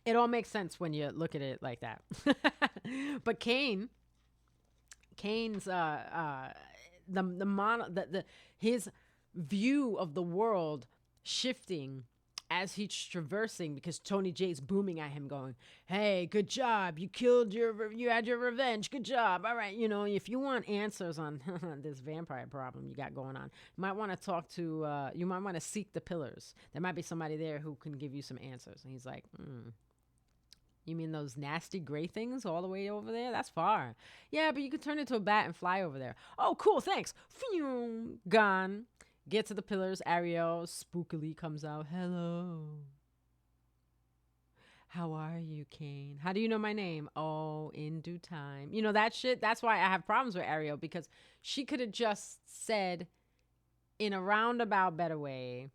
It all makes sense when you look at it like that. But Kane's the his view of the world shifting as he's traversing, because Tony J's booming at him going, "Hey, good job. You had your revenge. Good job. All right, if you want answers on this vampire problem you got going on, you might want to talk to you might want to seek the pillars. There might be somebody there who can give you some answers." And he's like, "You mean those nasty gray things all the way over there? That's far." "Yeah, but you could turn into a bat and fly over there." "Oh, cool, thanks." Phew, gone. Get to the pillars. Ariel spookily comes out. "Hello. How are you, Kain? How do you know my name?" "Oh, in due time." That shit. That's why I have problems with Ariel, because she could have just said in a roundabout better way.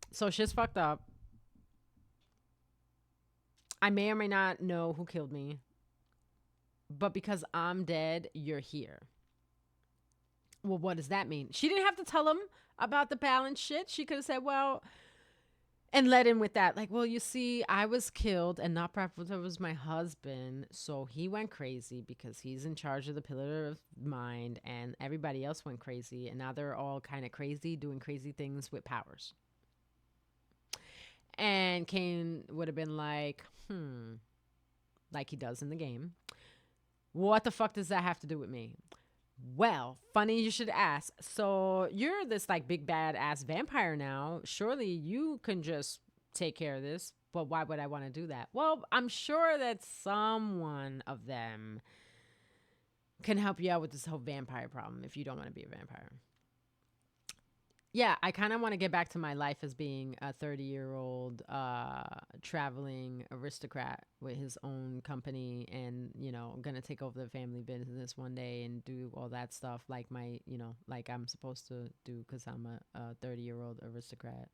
So shit's fucked up. I may or may not know who killed me, but because I'm dead, you're here. Well, what does that mean? She didn't have to tell him about the balance shit. She could have said, well, and let in with that. Like, well, you see, I was killed and not Prapulta was my husband. So he went crazy because he's in charge of the pillar of mind, and everybody else went crazy. And now they're all kind of crazy, doing crazy things with powers. And Kain would have been like, like he does in the game. "What the fuck does that have to do with me?" "Well, funny you should ask. So you're this like big bad ass vampire now. Surely you can just take care of this. But why would I want to do that?" "Well, I'm sure that someone of them can help you out with this whole vampire problem if you don't want to be a vampire." Yeah, I kind of want to get back to my life as being a 30-year-old traveling aristocrat with his own company, and, going to take over the family business one day and do all that stuff like like I'm supposed to do, because I'm a 30-year-old aristocrat,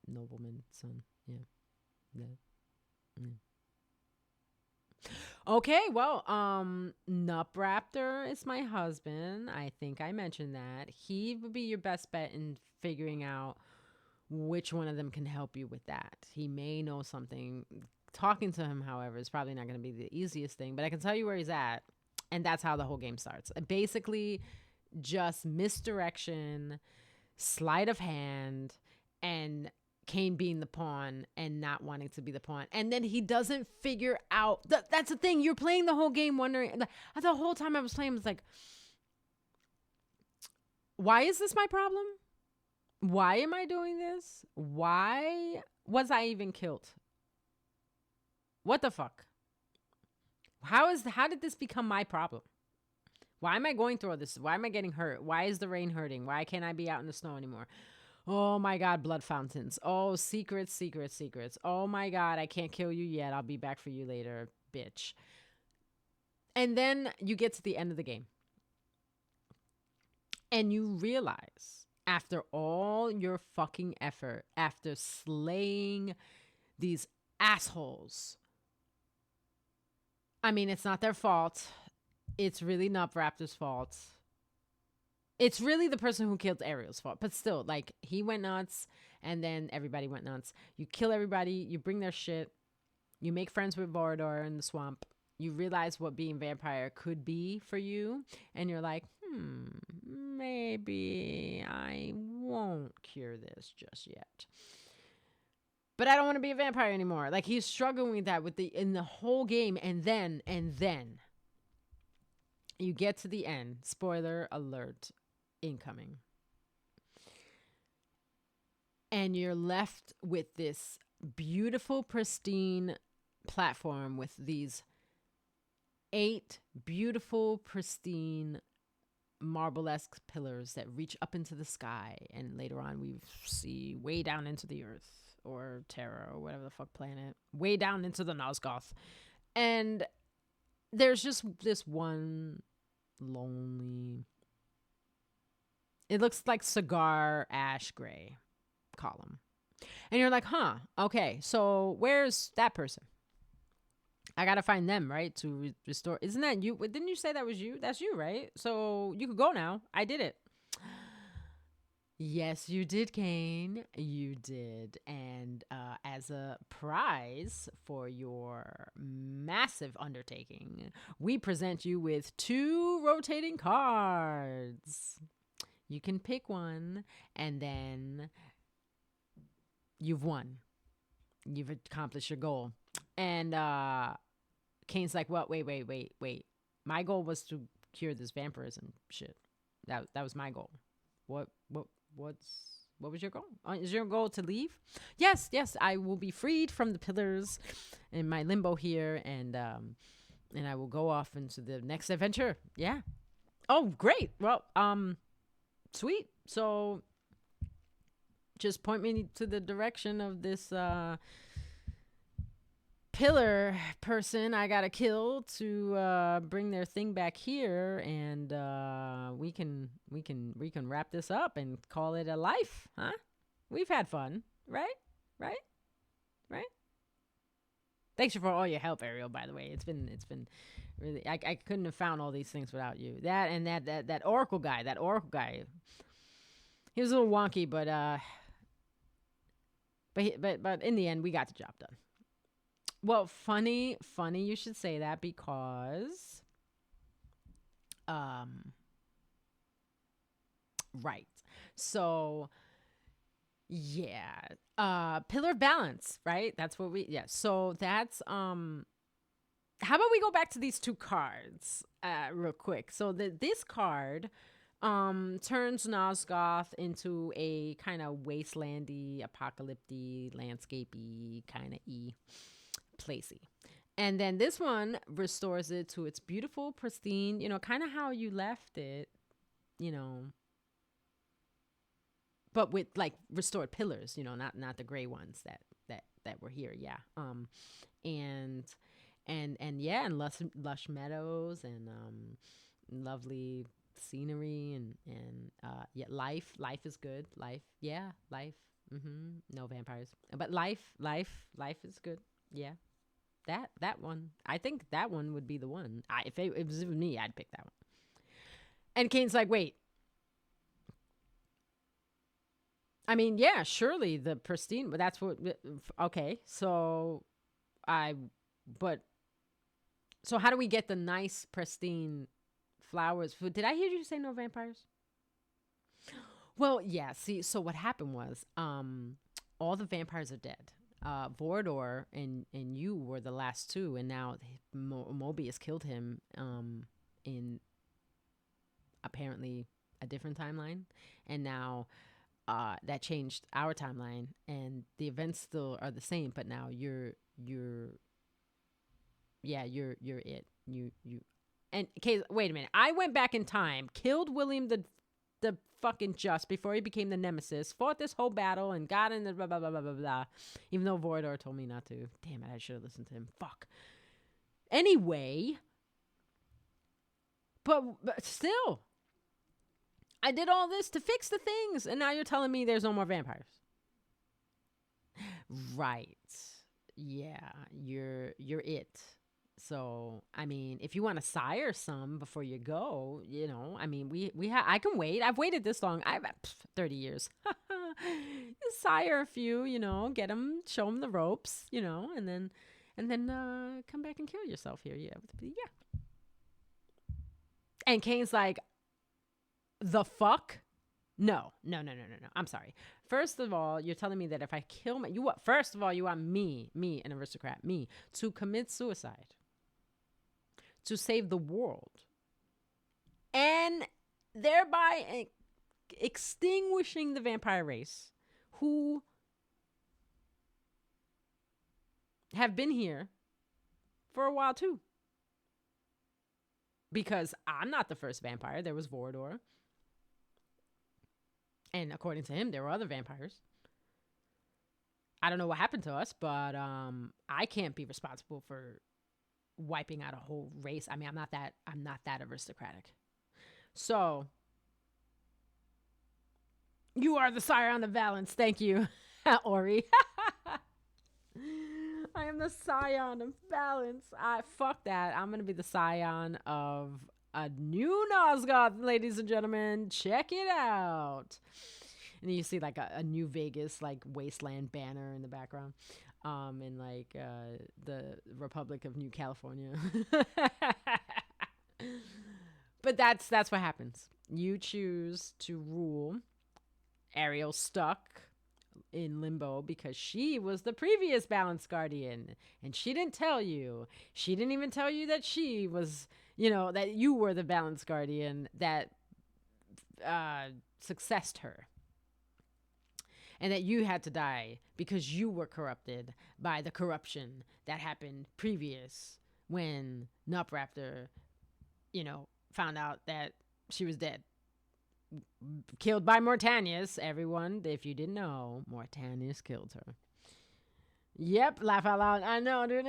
nobleman son. Yeah. Yeah. Yeah. Okay, well, Nupraptor is my husband. I think I mentioned that. He would be your best bet in figuring out which one of them can help you with that. He may know something. Talking to him, however, is probably not going to be the easiest thing, but I can tell you where he's at, and that's how the whole game starts. Basically, just misdirection, sleight of hand, and Kain being the pawn and not wanting to be the pawn. And then he doesn't figure out that's the thing. You're playing the whole game wondering, the whole time I was playing, I was like, why is this my problem? Why am I doing this? Why was I even killed? What the fuck? How did this become my problem? Why am I going through all this? Why am I getting hurt? Why is the rain hurting? Why can't I be out in the snow anymore? Oh my God, blood fountains. Oh, secrets, secrets, secrets. Oh my God, I can't kill you yet. I'll be back for you later, bitch. And then you get to the end of the game. And you realize, after all your fucking effort, after slaying these assholes, I mean, it's not their fault. It's really not Raptor's fault. It's really the person who killed Ariel's fault. But still, like, he went nuts, and then everybody went nuts. You kill everybody. You bring their shit. You make friends with Vorador in the swamp. You realize what being vampire could be for you. And you're like, maybe I won't cure this just yet. But I don't want to be a vampire anymore. Like, he's struggling with that in the whole game. And then you get to the end. Spoiler alert incoming. And you're left with this beautiful, pristine platform with these 8 beautiful, pristine, marble-esque pillars that reach up into the sky. And later on, we see way down into the earth, or Terra, or whatever the fuck planet, way down into the Nosgoth. And there's just this one lonely, it looks like cigar ash gray column. And you're like, okay, so where's that person? I gotta find them, right, to restore. Isn't that you? Didn't you say that was you? That's you, right? So you could go now. I did it. Yes, you did, Kane. You did. And as a prize for your massive undertaking, we present you with 2 rotating cards. You can pick one, and then you've won. You've accomplished your goal. And Kane's like, "What? Wait. My goal was to cure this vampirism shit. That was my goal. What was your goal? Is your goal to leave?" Yes. I will be freed from the pillars in my limbo here, and I will go off into the next adventure. Yeah. Oh, great. Well, sweet. So just point me to the direction of this pillar person I gotta kill to bring their thing back here, and we can wrap this up and call it a life, huh? We've had fun, right? Right? Right? Thanks for all your help, Ariel. By the way, it's been really, I couldn't have found all these things without you. That and that Oracle guy. He was a little wonky, but in the end, we got the job done. Well, funny you should say that, because right. So, yeah. Pillar of balance, right? That's what yeah. So that's how about we go back to these 2 cards real quick. So this card turns Nosgoth into a kind of wastelandy, apocalyptic, landscapey kind of placey. And then this one restores it to its beautiful, pristine, kind of how you left it, you know, but with like restored pillars, not the gray ones that were here. Yeah. And yeah, and lush meadows, and lovely scenery, and yeah, life is good. Life. No vampires, but life is good. Yeah. That one. I think that one would be the one. If it was me, I'd pick that one. And Kane's like, "Wait. I mean, yeah, surely the pristine, but that's what okay. I but so how do we get the nice pristine flowers? Did I hear you say no vampires? Well, yeah, see, so what happened was all the vampires are dead. Vorador and you were the last 2, and now Mobius killed him in apparently a different timeline, and now that changed our timeline, and the events still are the same, but now you're it. You and okay, wait a minute. I went back in time, killed William the fucking Just before he became the Nemesis, fought this whole battle, and got in the blah blah blah blah blah blah. Even though Vorador told me not to. Damn it, I should have listened to him. Fuck. Anyway, but still, I did all this to fix the things, and now you're telling me there's no more vampires. Right. Yeah, you're it. So, I mean, if you want to sire some before you go, I mean, I can wait. I've waited this long. I've 30 years. You sire a few, get them, show them the ropes, and then come back and kill yourself here. Yeah. And Kane's like, the fuck? No. I'm sorry. First of all, you're telling me that if I kill first of all, you want me, an aristocrat, me, to commit suicide, to save the world, and thereby extinguishing the vampire race, who have been here for a while too. Because I'm not the first vampire. There was Vorador. And according to him, there were other vampires. I don't know what happened to us, but I can't be responsible for wiping out a whole race. I mean, I'm not that aristocratic. So you are the sire on the balance. Thank you, Ori. I am the scion of balance. I fuck that. I'm gonna be the scion of a new Nosgoth, ladies and gentlemen. Check it out. And you see like a New Vegas like wasteland banner in the background, in like the Republic of New California. But that's what happens. You choose to rule. Ariel's stuck in limbo because she was the previous balance guardian, and she didn't tell you. She didn't even tell you that she was, that you were the balance guardian that successed her, and that you had to die because you were corrupted by the corruption that happened previous when Nupraptor, found out that she was dead. Killed by Mortanius, everyone. If you didn't know, Mortanius killed her. Yep, laugh out loud. I know, dude.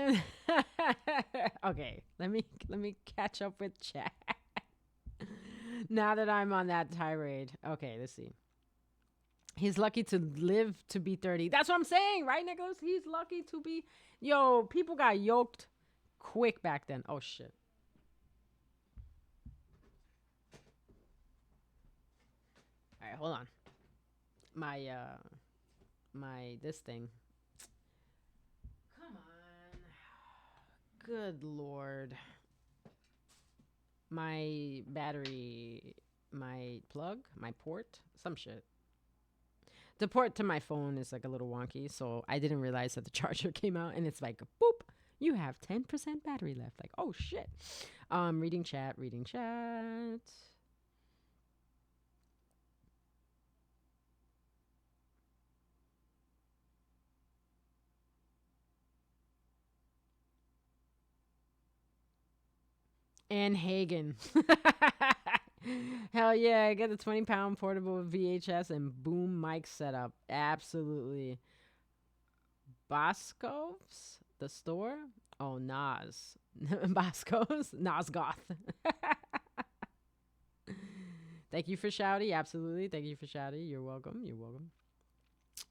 Okay, let me catch up with chat. Now that I'm on that tirade. Okay, let's see. He's lucky to live to be 30. That's what I'm saying, right, Nicholas? He's lucky to be... Yo, people got yoked quick back then. Oh, shit. All right, hold on. My this thing. Come on. Good Lord. My battery, my plug, my port, some shit. The port to my phone is like a little wonky, so I didn't realize that the charger came out, and it's like, boop, you have 10% battery left. Like, oh shit. Reading chat. And Hagen. Hell yeah, I get the 20-pound portable VHS and boom mic setup. Absolutely. Boscov's? The store? Oh, Nas. Bosco's? Nosgoth. Thank you for shouty. Absolutely. Thank you for shouty. You're welcome.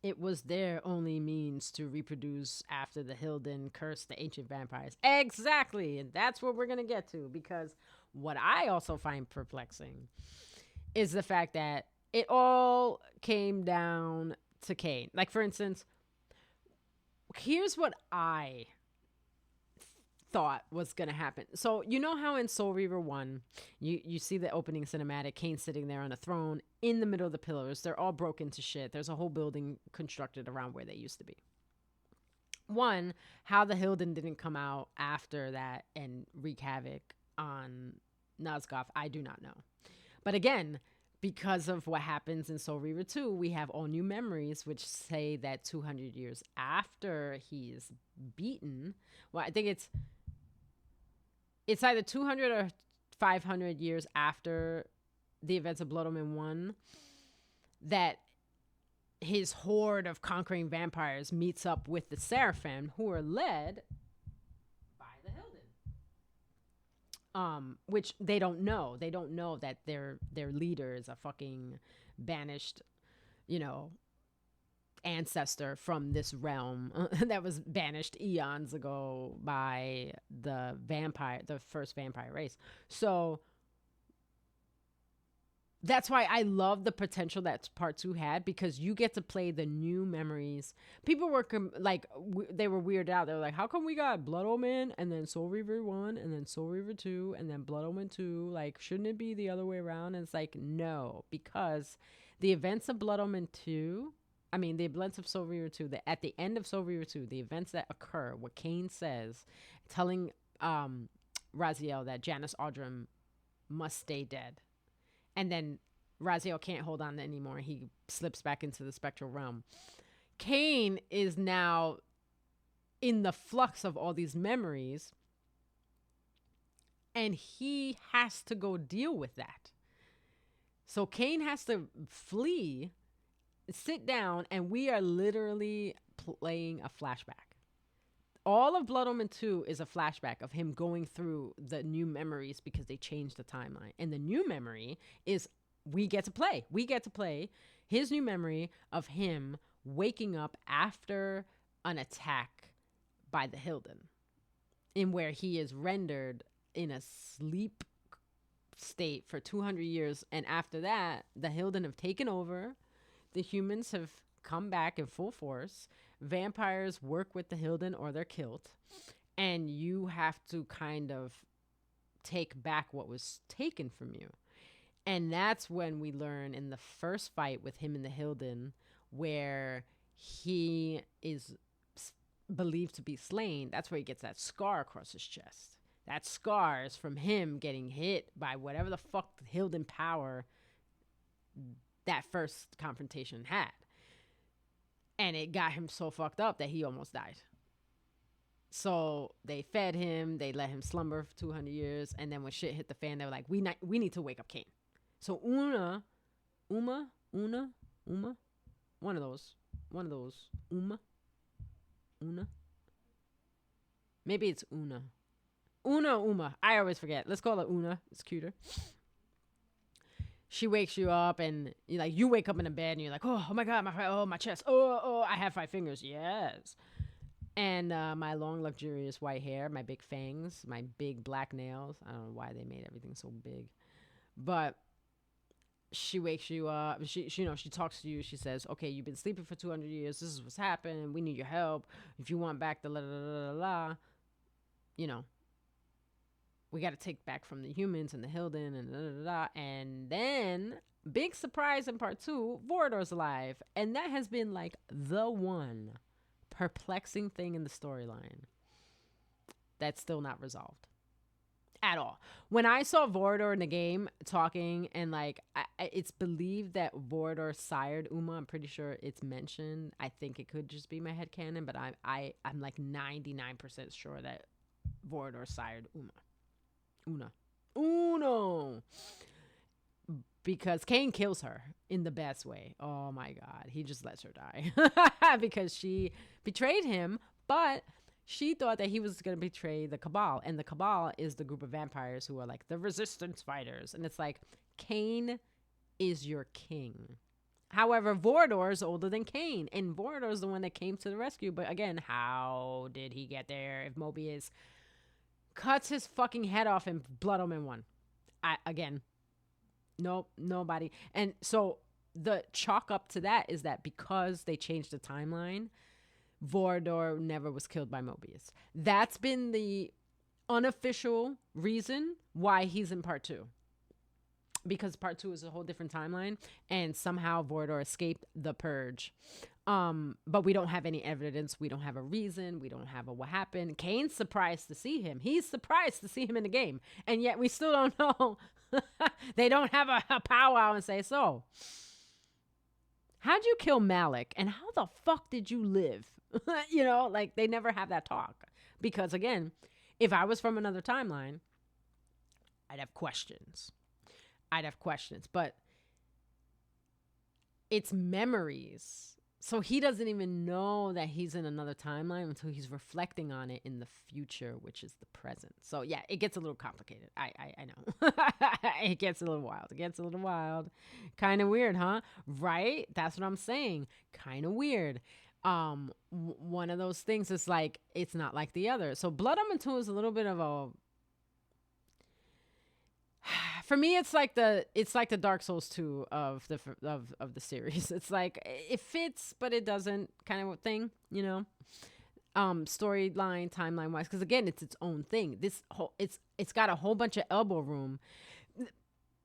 It was their only means to reproduce after the Hilden cursed the ancient vampires. Exactly. And that's what we're going to get to, because what I also find perplexing is the fact that it all came down to Kain. Like, for instance, here's what I thought was going to happen. So, you know how in Soul Reaver 1, you see the opening cinematic, Kain sitting there on a throne in the middle of the pillars. They're all broken to shit. There's a whole building constructed around where they used to be. One, how the Hilden didn't come out after that and wreak havoc on Nosgoth, I do not know. But again, because of what happens in Soul Reaver 2, we have all new memories which say that 200 years after he's beaten, well, I think it's either 200 or 500 years after the events of Blood Omen 1, that his horde of conquering vampires meets up with the Saraphan, who are led by the Hilden. Which they don't know. They don't know that their leader is a fucking banished, ancestor from this realm that was banished eons ago by the first vampire race. So that's why I love the potential that part 2 had, because you get to play the new memories. People were they were weirded out. They were like, how come we got Blood Omen and then Soul Reaver 1 and then Soul Reaver 2 and then Blood Omen 2? Like, shouldn't it be the other way around? And it's like, no, because the events of Blood Omen 2, the events of Soul Reaver 2, at the end of Soul Reaver 2, the events that occur, what Kain says, telling Raziel that Janice Audrum must stay dead. And then Raziel can't hold on anymore. He slips back into the spectral realm. Kain is now in the flux of all these memories, and he has to go deal with that. So Kain has to flee, sit down, and we are literally playing a flashback. All of Blood Omen 2 is a flashback of him going through the new memories because they changed the timeline. And the new memory is we get to play his new memory of him waking up after an attack by the Hilden, in where he is rendered in a sleep state for 200 years. And after that, the Hilden have taken over. The humans have come back in full force. Vampires work with the Hilden or they're killed. And you have to kind of take back what was taken from you. And that's when we learn in the first fight with him and the Hilden, where he is believed to be slain. That's where he gets that scar across his chest. That scar is from him getting hit by whatever the fuck Hilden power that first confrontation had. And it got him so fucked up that he almost died. So they fed him, they let him slumber for 200 years, and then when shit hit the fan, they were like, we need to wake up Kain. So Uma, one of those, Uma, maybe it's Uma. I always forget. Let's call it Una. It's cuter. She wakes you up, and you wake up in a bed, and you're like, oh my god, my chest, oh, I have 5 fingers, yes. And my long, luxurious white hair, my big fangs, my big black nails. I don't know why they made everything so big. But she wakes you up. She talks to you. She says, okay, you've been sleeping for 200 years. This is what's happened. We need your help. If you want back the la la la la la, we got to take back from the humans and the Hilden and da da da. And then, big surprise in part 2, Vorador's alive. And that has been like the one perplexing thing in the storyline that's still not resolved at all. When I saw Vorador in the game talking, and it's believed that Vorador sired Uma. I'm pretty sure it's mentioned. I think it could just be my headcanon, but I'm like 99% sure that Vorador sired Uno. Because Kain kills her in the best way. Oh my god, he just lets her die because she betrayed him, but she thought that he was going to betray the Cabal, and the Cabal is the group of vampires who are like the resistance fighters, and it's like, Kain is your king. However, Vorador is older than Kain, and Vorador is the one that came to the rescue. But again, how did he get there if Mobius cuts his fucking head off in Blood Omen 1? Nope, nobody. And so the chalk up to that is that because they changed the timeline, Vorador never was killed by Mobius. That's been the unofficial reason why he's in part 2. Because part 2 is a whole different timeline, and somehow Vorador escaped the purge. But we don't have any evidence. We don't have a reason. We don't have a what happened. Kain's surprised to see him. He's surprised to see him in the game. And yet we still don't know. They don't have a powwow and say, so, how'd you kill Malik? And how the fuck did you live? They never have that talk. Because again, if I was from another timeline, I'd have questions. But it's memories. So he doesn't even know that he's in another timeline until he's reflecting on it in the future, which is the present. So yeah, it gets a little complicated. I know. It gets a little wild. Kind of weird, huh? Right? That's what I'm saying. Kind of weird. One of those things is like, it's not like the other. So Blood Omen 2 is a little bit of a, for me, it's like the Dark Souls 2 of the series. It's like, it fits, but it doesn't, kind of thing, storyline, timeline wise. Because again, it's its own thing. It's got a whole bunch of elbow room.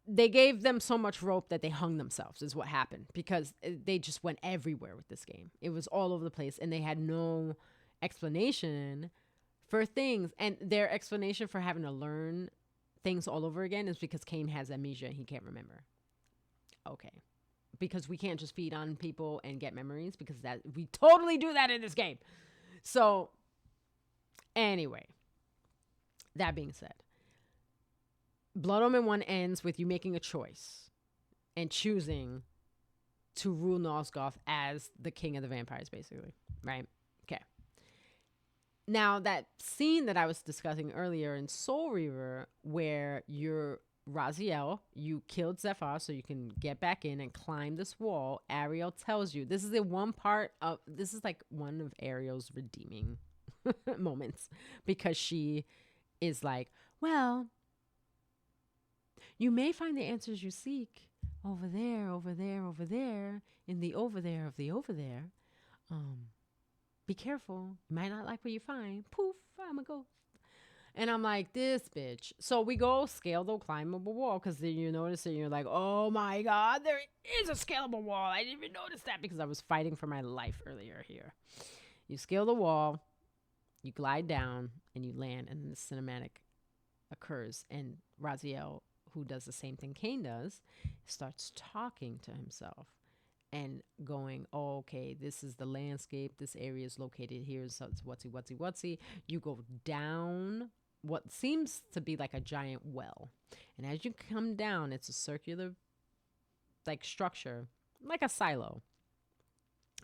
They gave them so much rope that they hung themselves, is what happened, because they just went everywhere with this game. It was all over the place, and they had no explanation for things. And their explanation for having to learn things all over again is because Kain has amnesia and he can't remember. Okay. Because we can't just feed on people and get memories, because that we totally do that in this game. So anyway, that being said, Blood Omen 1 ends with you making a choice and choosing to rule Nosgoth as the king of the vampires, basically, right? Okay. Now, that scene that I was discussing earlier in Soul Reaver, where you're Raziel, you killed Zephyr so you can get back in and climb this wall. Ariel tells you, this is like one of Ariel's redeeming moments because she is like, well, you may find the answers you seek over there, over there, over there, in the over there of the over there. Um, be careful. You might not like what you find. Poof, I'm a ghost. And I'm like, this bitch. So we go scale the climbable wall because then you notice it and you're like, oh my God, there is a scalable wall. I didn't even notice that because I was fighting for my life earlier here. You scale the wall, you glide down, and you land, and then the cinematic occurs. And Raziel, who does the same thing Kain does, starts talking to himself and going, oh, okay, this is the landscape. This area is located here. So it's whatsy. You go down what seems to be like a giant well. And as you come down, it's a circular like structure, like a silo.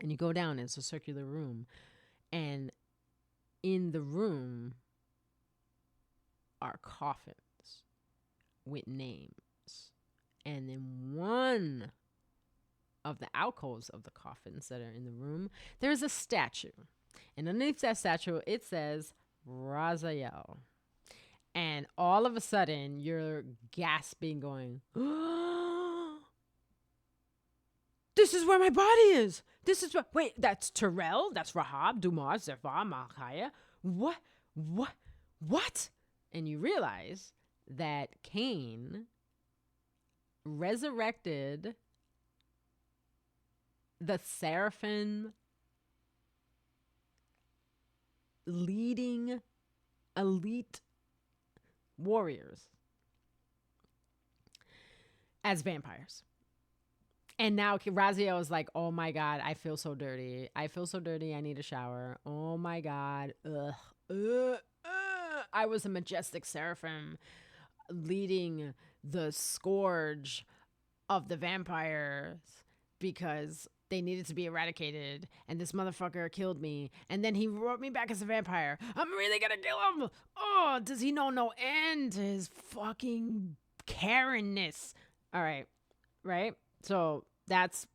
And you go down, it's a circular room. And in the room are coffins with names. And then one of the alcoves of the coffins that are in the room, there's a statue. And underneath that statue, it says Raziel. And all of a sudden, you're gasping, going, this is where my body is. This is what, wait, that's Terrell? That's Rahab, Dumar, Zephyr, Malchiah? What? And you realize that Kain resurrected the Saraphan leading elite warriors as vampires. And now Raziel is like, oh my God, I feel so dirty. I need a shower. Oh my God. I was a majestic seraphim leading the scourge of the vampires because they needed to be eradicated, and this motherfucker killed me, and then he wrote me back as a vampire. I'm really gonna kill him. Oh, does he know no end to his fucking Karenness? All right, right? So that's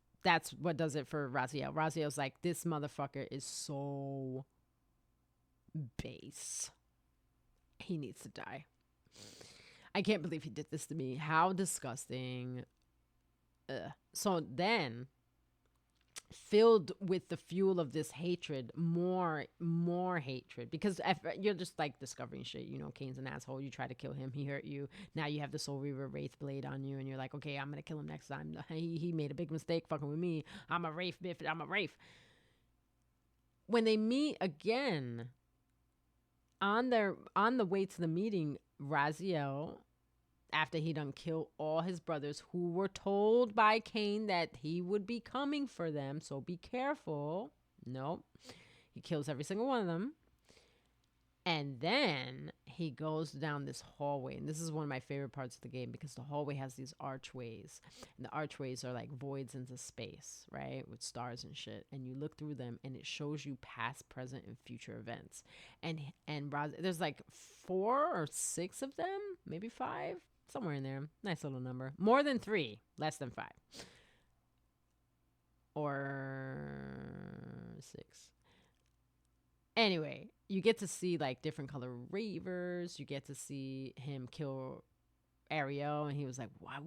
what does it for Raziel. Raziel's like, this motherfucker is so base. He needs to die. I can't believe he did this to me. How disgusting. So then, filled with the fuel of this hatred, more hatred, because you're just like discovering shit. You know, Kain's an asshole. You try to kill him, he hurt you. Now you have the Soul Reaver Wraith blade on you, and you're like, okay, I'm gonna kill him next time. He made a big mistake fucking with me. I'm a Wraith, biff. I'm a Wraith. When they meet again, on the way to the meeting, Raziel, after he done killed all his brothers who were told by Kain that he would be coming for them, so be careful. Nope. He kills every single one of them. And then he goes down this hallway. And this is one of my favorite parts of the game because the hallway has these archways. And the archways are like voids into space, right? With stars and shit. And you look through them and it shows you past, present, and future events. And there's like 4 or 6 of them, maybe 5. Somewhere in there. Nice little number. More than 3. Less than 5. Or 6. Anyway, you get to see like different color Reavers. You get to see him kill Ariel. And he was like, what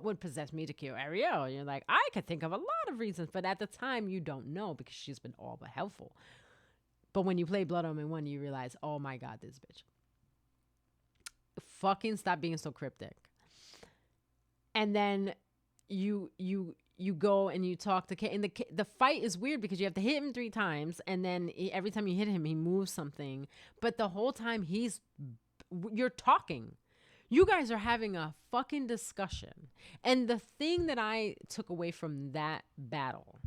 would possess me to kill Ariel? And you're like, I could think of a lot of reasons. But at the time, you don't know because she's been all but helpful. But when you play Blood Omen 1, you realize, oh my God, this bitch. Fucking stop being so cryptic. And then you go and you talk to Kain. And the fight is weird because you have to hit him 3 times, and then every time you hit him, he moves something. But the whole time you're talking. You guys are having a fucking discussion. And the thing that I took away from that battle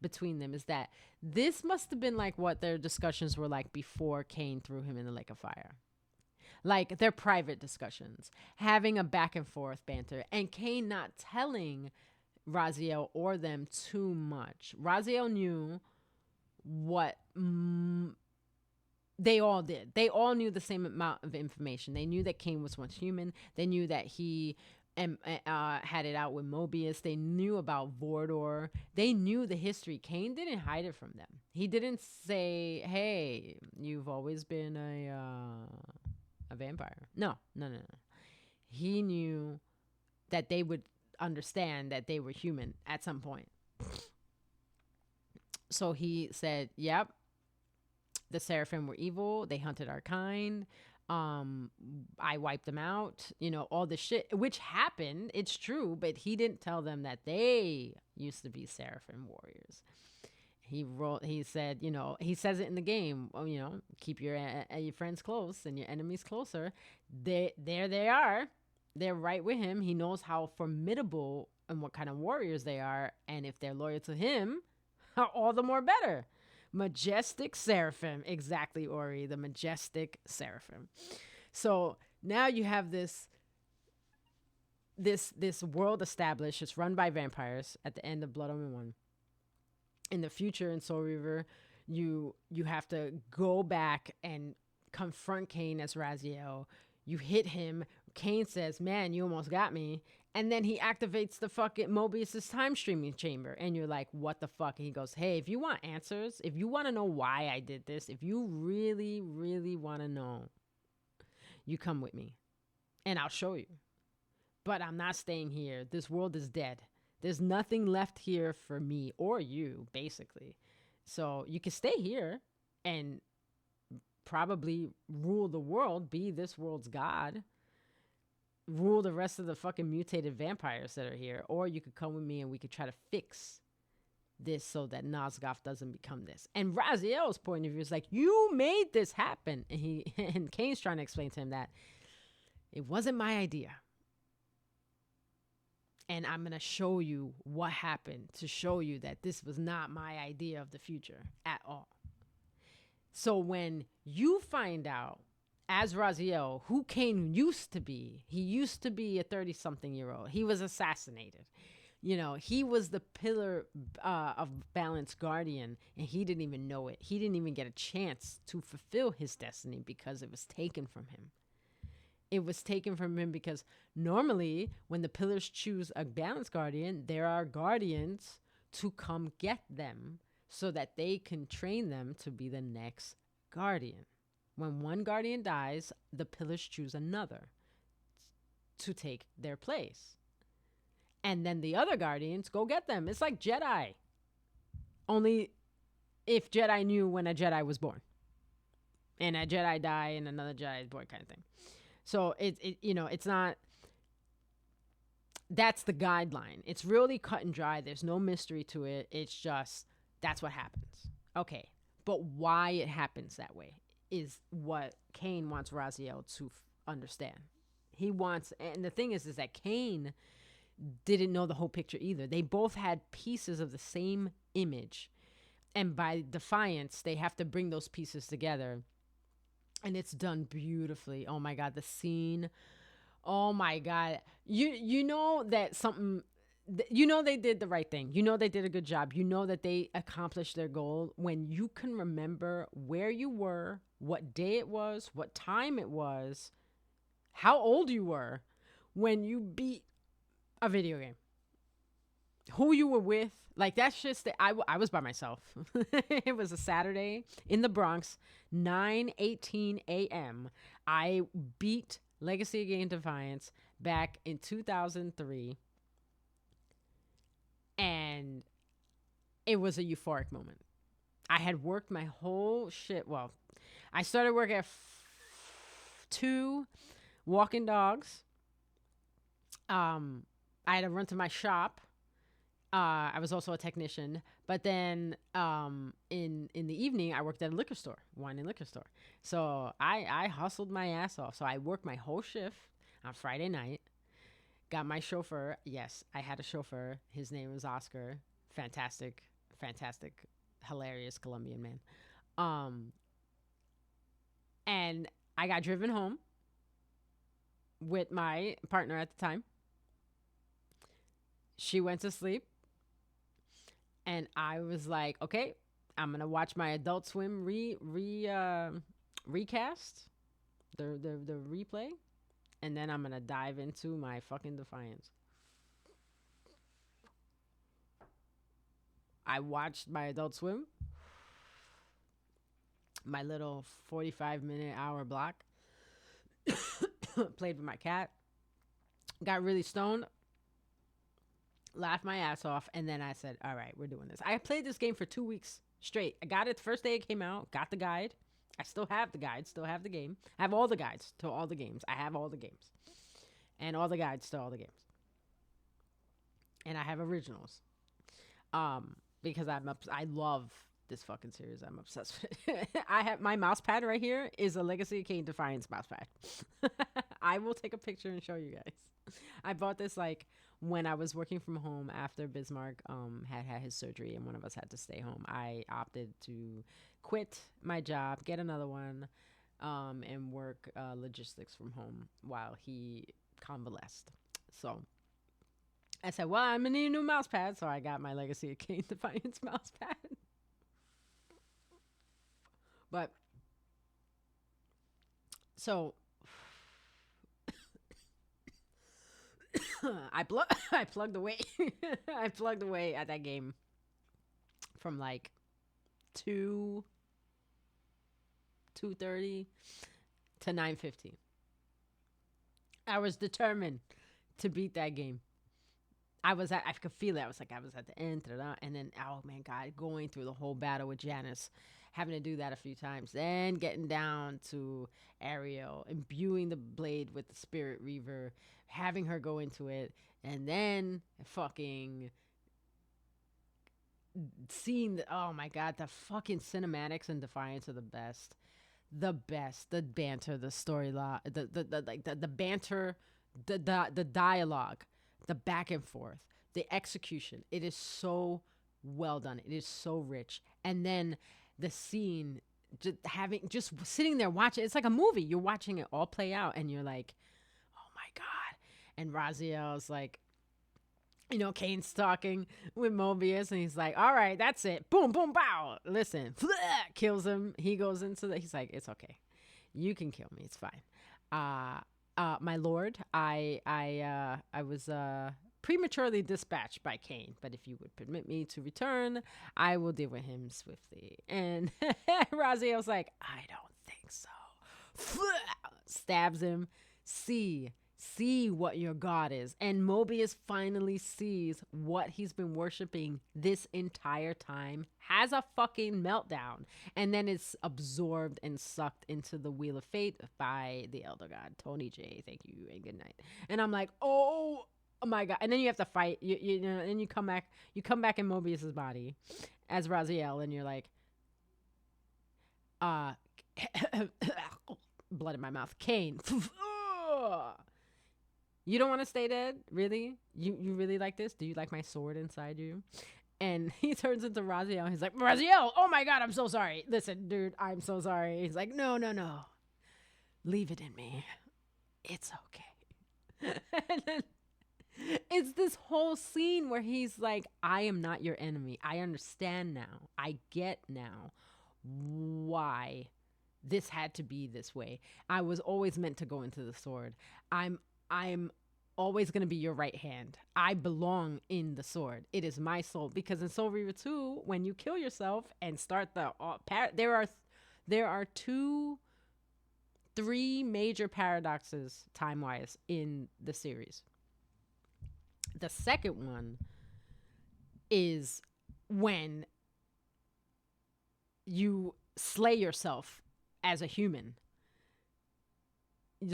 between them is that this must have been like what their discussions were like before Kain threw him in the lake of fire. Like their private discussions, having a back and forth banter, and Kain not telling Raziel or them too much. Raziel knew what they all did. They all knew the same amount of information. They knew that Kain was once human. They knew that he and had it out with Mobius. They knew about Vordor. They knew the history. Kain didn't hide it from them. He didn't say, "Hey, you've always been a vampire." No, no, no, no. He knew that they would understand that they were human at some point. So he said, "Yep, the Seraphim were evil. They hunted our kind. I wiped them out. You know, all the shit which happened. It's true, but he didn't tell them that they used to be Seraphim warriors. He wrote. He said, you know, he says it in the game. Well, you know, keep your friends close and your enemies closer. There they are. They're right with him. He knows how formidable and what kind of warriors they are, and if they're loyal to him, all the more better. Majestic Seraphim. Exactly, Ori. The majestic Seraphim. So now you have this world established. It's run by vampires at the end of Blood Omen 1. In the future in Soul Reaver, you have to go back and confront Kain as Raziel. You hit him. Kain says, "Man, you almost got me." And then he activates the fucking Mobius's time streaming chamber. And you're like, what the fuck? And he goes, "Hey, if you want answers, if you want to know why I did this, if you really, really want to know, you come with me and I'll show you. But I'm not staying here. This world is dead. There's nothing left here for me or you, basically. So you can stay here and probably rule the world, be this world's god, rule the rest of the fucking mutated vampires that are here, or you could come with me and we could try to fix this so that Nosgoth doesn't become this." And Raziel's point of view is like, "You made this happen." And and Kain's trying to explain to him that it wasn't my idea. And I'm going to show you what happened to show you that this was not my idea of the future at all. So when you find out, as Raziel, who Kain used to be, he used to be a 30-something-year-old. He was assassinated. You know, he was the pillar of balance guardian, and he didn't even know it. He didn't even get a chance to fulfill his destiny because it was taken from him. It was taken from him because normally when the pillars choose a balance guardian, there are guardians to come get them so that they can train them to be the next guardian. When one guardian dies, the pillars choose another to take their place. And then the other guardians go get them. It's like Jedi. Only if Jedi knew when a Jedi was born. And a Jedi die and another Jedi is born, kind of thing. So it's not, that's the guideline. It's really cut and dry. There's no mystery to it. It's just, that's what happens. Okay. But why it happens that way is what Kain wants Raziel to understand. He wants, and the thing is that Kain didn't know the whole picture either. They both had pieces of the same image. And by defiance, they have to bring those pieces together. And it's done beautifully. Oh my God, the scene. Oh my God. You know that something, you know they did the right thing. You know they did a good job. You know that they accomplished their goal when you can remember where you were, what day it was, what time it was, how old you were when you beat a video game. Who you were with. Like, that's just, I was by myself. It was a Saturday in the Bronx, 9:18 a.m. I beat Legacy of Gain Defiance back in 2003. And it was a euphoric moment. I had worked my whole shit. Well, I started work at 2, walking dogs. I had to run to my shop. I was also a technician, but then in the evening I worked at a liquor store, wine and liquor store. So I hustled my ass off. So I worked my whole shift on Friday night. Got my chauffeur. Yes, I had a chauffeur. His name was Oscar. Fantastic, hilarious Colombian man. And I got driven home with my partner at the time. She went to sleep. And I was like, okay, I'm going to watch my Adult Swim recast, the replay. And then I'm gonna dive into my fucking Defiance. I watched my Adult Swim, my little 45-minute hour block. Played with my cat. Got really stoned. Laughed my ass off. And then I said, all right, we're doing this. I played this game for 2 weeks straight. I got it the first day it came out. Got the guide. I still have the guide. Still have the game. I have all the guides to all the games. I have all the games. And all the guides to all the games. And I have originals. Because I love this fucking series. I'm obsessed with it. I have my mouse pad right here is a Legacy of Kain Defiance mouse pad. I will take a picture and show you guys. I bought this like when I was working from home after Bismarck had his surgery and one of us had to stay home. I opted to quit my job, get another one, and work logistics from home while he convalesced. So I said, well, I'm going to need a new mouse pad. So I got my Legacy of Kain Defiance mouse pad. But, so, I plugged away. I plugged away at that game from like 2:30 to 9:15. I was determined to beat that game. I could feel it. I was at the end, and then, oh man, God, going through the whole battle with Janice, having to do that a few times, then getting down to Ariel, imbuing the blade with the Spirit Reaver, having her go into it, and then fucking seeing oh my God, the fucking cinematics in Defiance are the best. The banter, the storyline, the banter, the dialogue, the back and forth, the execution. It is so well done. It is so rich. And then the scene, just sitting there watching, it's like a movie. You're watching it all play out and you're like, oh my God. And Raziel's like, Kane's talking with Mobius and he's like, all right, that's it. Boom, boom, bow. Listen, kills him. He goes into he's like, it's okay. You can kill me. It's fine. My lord, I was prematurely dispatched by Kain, but if you would permit me to return, I will deal with him swiftly. And Raziel's like, I don't think so. Stabs him. See what your God is. And Mobius finally sees what he's been worshiping this entire time, has a fucking meltdown, and then it's absorbed and sucked into the Wheel of Fate by the Elder God, Tony J. Thank you and good night. And I'm like, oh my God. And then you have to fight, and you come back in Mobius's body as Raziel, and you're like, blood in my mouth. Kain. You don't want to stay dead? Really? You really like this? Do you like my sword inside you? And he turns into Raziel. He's like, Raziel, oh my God, I'm so sorry. Listen, dude, I'm so sorry. He's like, no. Leave it in me. It's okay. And then it's this whole scene where he's like, I am not your enemy. I understand now. I get now why this had to be this way. I was always meant to go into the sword. I'm always going to be your right hand. I belong in the sword. It is my soul. Because in Soul Reaver 2, when you kill yourself and start there are 3 major paradoxes time-wise in the series. The second one is when you slay yourself as a human.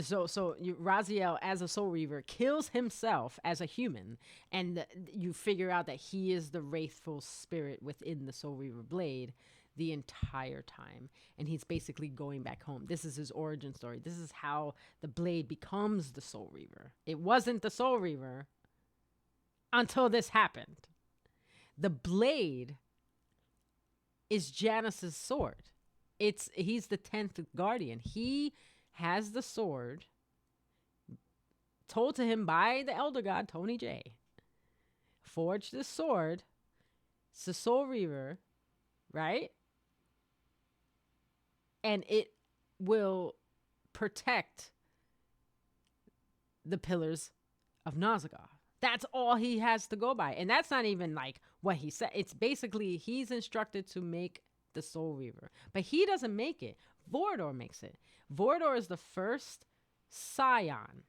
So Raziel as a Soul Reaver kills himself as a human, and you figure out that he is the wraithful spirit within the Soul Reaver blade the entire time, and he's basically going back home. This is his origin story. This is how the blade becomes the Soul Reaver. It wasn't the Soul Reaver until this happened. The blade is Janice's sword. He's the 10th guardian. He has the sword told to him by the Elder God, Tony J. Forge the sword. It's the Soul Reaver, right? And it will protect the pillars of Nazagoth. That's all he has to go by. And that's not even like what he said. It's basically he's instructed to make the Soul Reaver. But he doesn't make it. Vorador makes it. Vorador is the first scion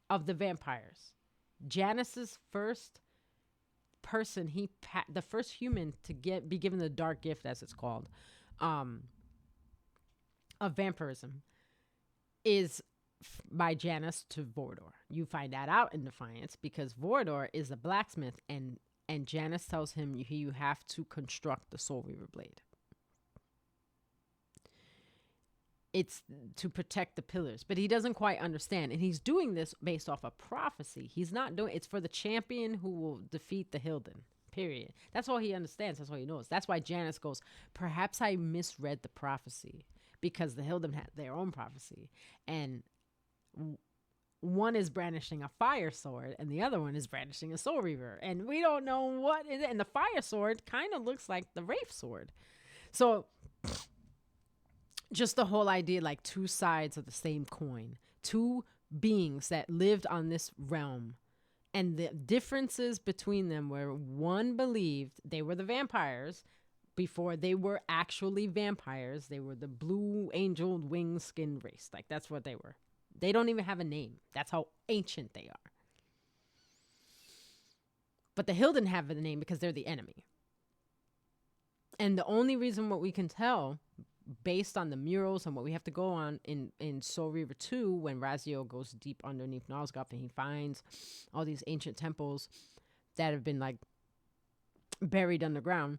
of the vampires. Janus's first person, the first human to be given the dark gift, as it's called, of vampirism, is by Janus to Vorador. You find that out in Defiance because Vorador is a blacksmith, and Janus tells him you have to construct the Soul Reaver blade. It's to protect the pillars, but he doesn't quite understand, and he's doing this based off a prophecy. He's not doing it's for the champion who will defeat the Hilden. Period. That's all he understands. That's all he knows. That's why Janus goes, perhaps I misread the prophecy, because the Hilden had their own prophecy, and one is brandishing a fire sword and the other one is brandishing a Soul Reaver, and we don't know what is it. And the fire sword kind of looks like the Wraith sword. So just the whole idea, like two sides of the same coin, two beings that lived on this realm, and the differences between them were one believed they were the vampires before they were actually vampires. They were the blue angel wing skin race. Like, that's what they were. They don't even have a name. That's how ancient they are. But the Hilden have a name because they're the enemy. And the only reason what we can tell, based on the murals and what we have to go on in Soul Reaver 2, when Raziel goes deep underneath Nosgoth and he finds all these ancient temples that have been like buried underground,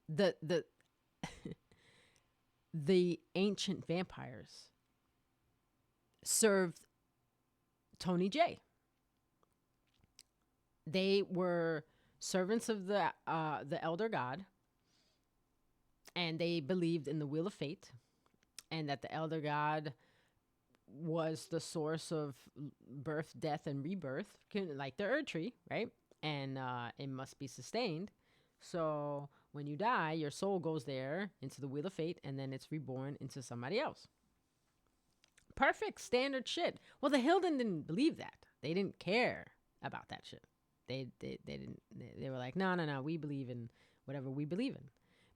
the the ancient vampires served Tony J. They were servants of the Elder God, and they believed in the Wheel of Fate, and that the Elder God was the source of birth, death, and rebirth, like the Erd Tree, right? And it must be sustained. So when you die, your soul goes there into the Wheel of Fate, and then it's reborn into somebody else. Perfect standard shit. Well, the Hilden didn't believe that. They didn't care about that shit. They didn't. They were like, no. We believe in whatever we believe in.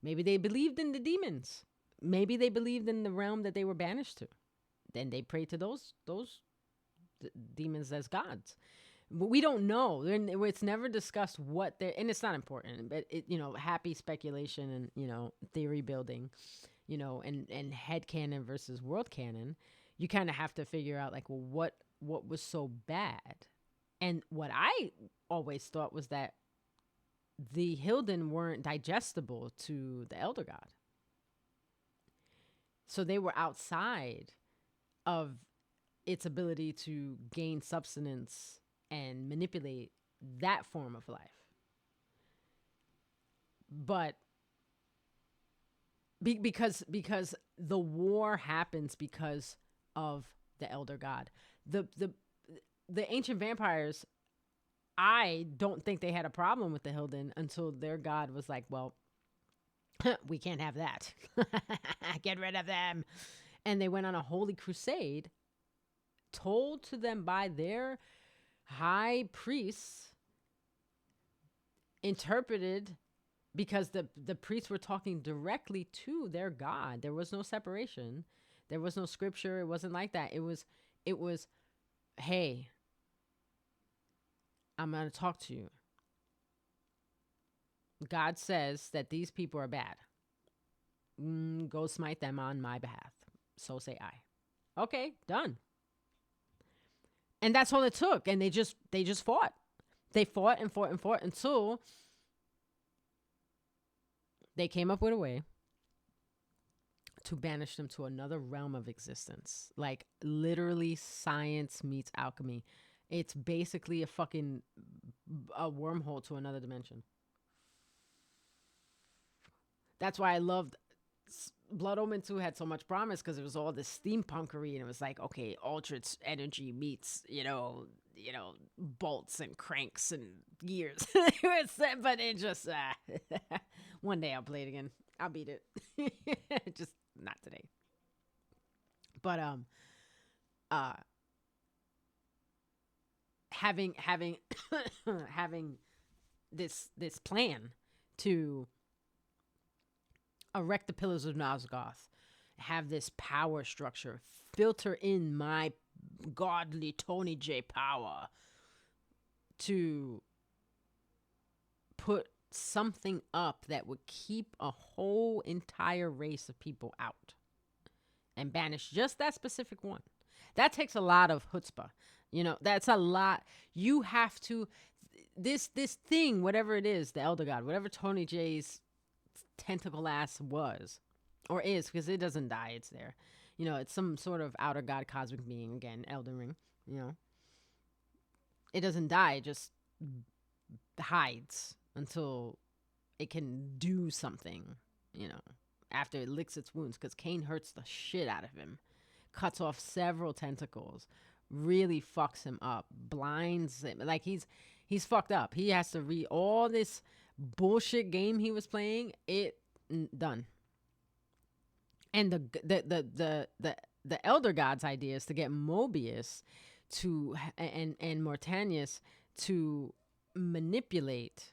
Maybe they believed in the demons. Maybe they believed in the realm that they were banished to. Then they prayed to those demons as gods. But we don't know. It's never discussed what they're, and it's not important. But happy speculation and theory building, and headcanon versus world canon. You kind of have to figure out like, well, what was so bad, and what I always thought was that the Hilden weren't digestible to the Elder God, so they were outside of its ability to gain substance and manipulate that form of life. But because the war happens because of the Elder God. The ancient vampires, I don't think they had a problem with the Hilden until their god was like, well, we can't have that. Get rid of them. And they went on a holy crusade, told to them by their high priests, interpreted, because the priests were talking directly to their god. There was no separation. There was no scripture. It wasn't like that. It was, hey, I'm going to talk to you. God says that these people are bad. Go smite them on my behalf. So say I. Okay, done. And that's all it took. And they just fought. They fought and fought and fought until they came up with a way to banish them to another realm of existence. Like, literally, science meets alchemy. It's basically a wormhole to another dimension. That's why I loved Blood Omen 2 had so much promise, because it was all this steampunkery, and it was like, okay, Altered energy meets, bolts and cranks and gears. But it just, one day I'll play it again. I'll beat it. Just not today. But uh having having this plan to erect the pillars of Nosgoth, have this power structure, filter in my godly Tony J power to put something up that would keep a whole entire race of people out and banish just that specific one. That takes a lot of chutzpah. That's a lot. You have to, this thing, whatever it is, the Elder God, whatever Tony J's tentacle ass was or is, because it doesn't die, it's there. It's some sort of outer god cosmic being, again, Elden Ring. It doesn't die, it just hides until it can do something, after it licks its wounds, because Kain hurts the shit out of him, cuts off several tentacles, really fucks him up, blinds him. Like, he's fucked up. He has to read all this bullshit game he was playing. Done. And the Elder God's idea is to get Mobius to and Mortanius to manipulate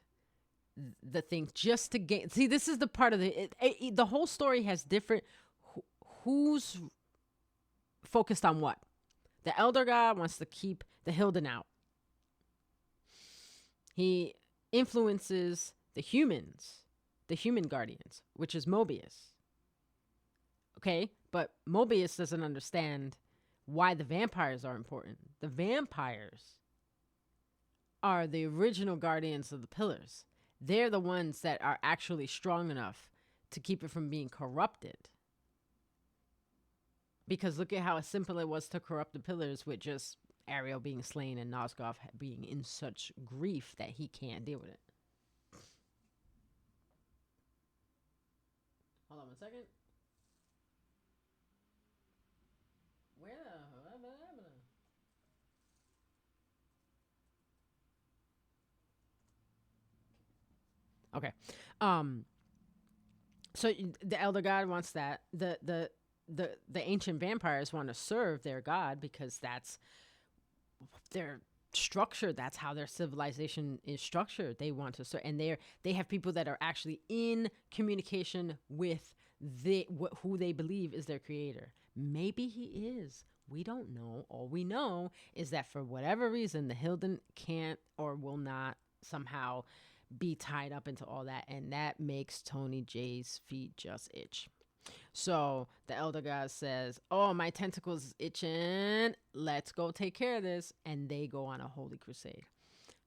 the thing just to gain. See, this is the part of the whole story has different. Who's focused on what? The Elder God wants to keep the Hilden out. He influences the humans, the human guardians, which is Mobius. Okay, but Mobius doesn't understand why the vampires are important. The vampires are the original guardians of the pillars. They're the ones that are actually strong enough to keep it from being corrupted. Because look at how simple it was to corrupt the pillars with just Ariel being slain and Nosgoth being in such grief that he can't deal with it. Hold on one second. Where the hell am I? Okay. So the Elder God wants that. The ancient vampires want to serve their god because that's their structure. That's how their civilization is structured. They want to serve, and they have people that are actually in communication with who they believe is their creator. Maybe he is. We don't know. All we know is that for whatever reason, the Hilden can't or will not somehow be tied up into all that, and that makes Tony J's feet just itch. So the Elder God says, oh, my tentacles itching. Let's go take care of this. And they go on a holy crusade.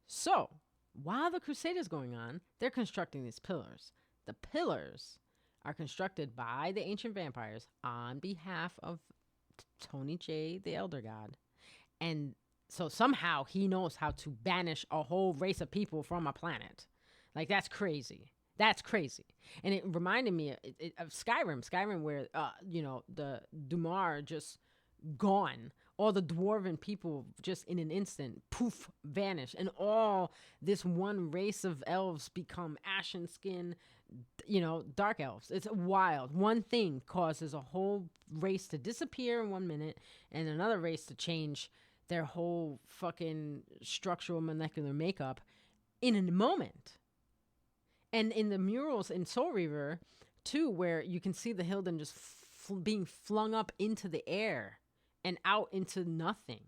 So while the crusade is going on, they're constructing these pillars. The pillars are constructed by the ancient vampires on behalf of Tony J, the Elder God. And so somehow he knows how to banish a whole race of people from a planet. Like, that's crazy. That's crazy. And it reminded me of Skyrim where, the Dumar just gone. All the dwarven people just in an instant, poof, vanish. And all this one race of elves become ashen skin, dark elves. It's wild. One thing causes a whole race to disappear in 1 minute and another race to change their whole fucking structural molecular makeup in a moment. And in the murals in Soul Reaver, too, where you can see the Hilden just being flung up into the air and out into nothing.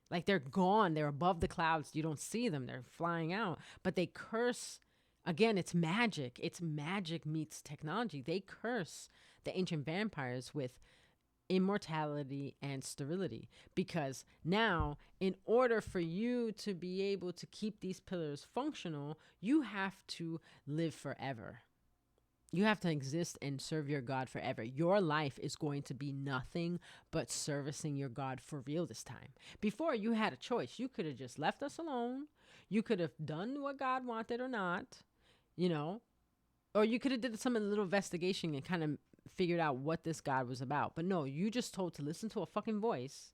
Like, they're gone. They're above the clouds. You don't see them. They're flying out. But they curse. Again, it's magic. It's magic meets technology. They curse the ancient vampires with immortality and sterility, because now, in order for you to be able to keep these pillars functional, you have to live forever. You have to exist and serve your god forever. Your life is going to be nothing but servicing your god for real this time. Before, you had a choice. You could have just left us alone. You could have done what God wanted or not, or you could have did some little investigation and kind of figured out what this God was about. But no, you just told to listen to a fucking voice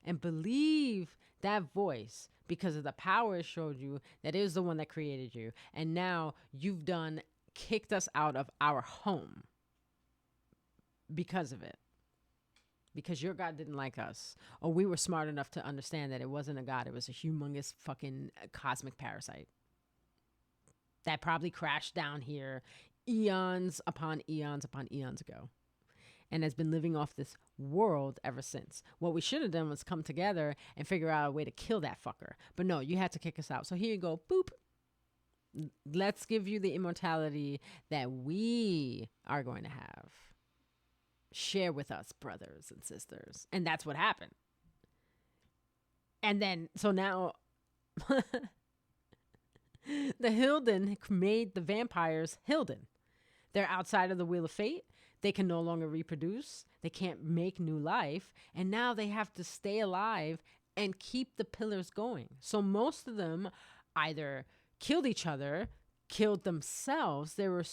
and believe that voice because of the power it showed you that it was the one that created you. And now you've kicked us out of our home because of it. because your God didn't like us, or we were smart enough to understand that it wasn't a God, it was a humongous fucking cosmic parasite that probably crashed down here eons upon eons upon eons ago and has been living off this world ever since. What we should have done was come together and figure out a way to kill that fucker. But no, you had to kick us out. So here you go, boop. Let's give you the immortality that we are going to have. Share with us, brothers and sisters. And that's what happened. And then, so now the Hilden made the vampires Hilden. They're outside of the Wheel of Fate. They can no longer reproduce. They can't make new life. And now they have to stay alive and keep the pillars going. So most of them either killed each other, killed themselves. They were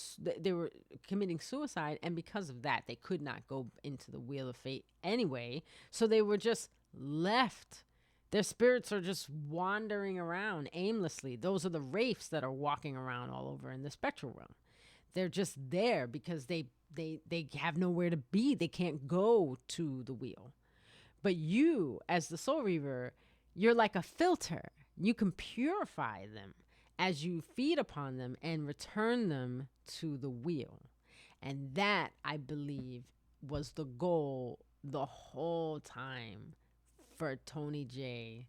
committing suicide. And because of that, they could not go into the Wheel of Fate anyway. So they were just left. Their spirits are just wandering around aimlessly. Those are the wraiths that are walking around all over in the spectral realm. They're just there because they have nowhere to be. They can't go to the wheel. But you, as the Soul Reaver, you're like a filter. You can purify them as you feed upon them and return them to the wheel. And that, I believe, was the goal the whole time for Tony J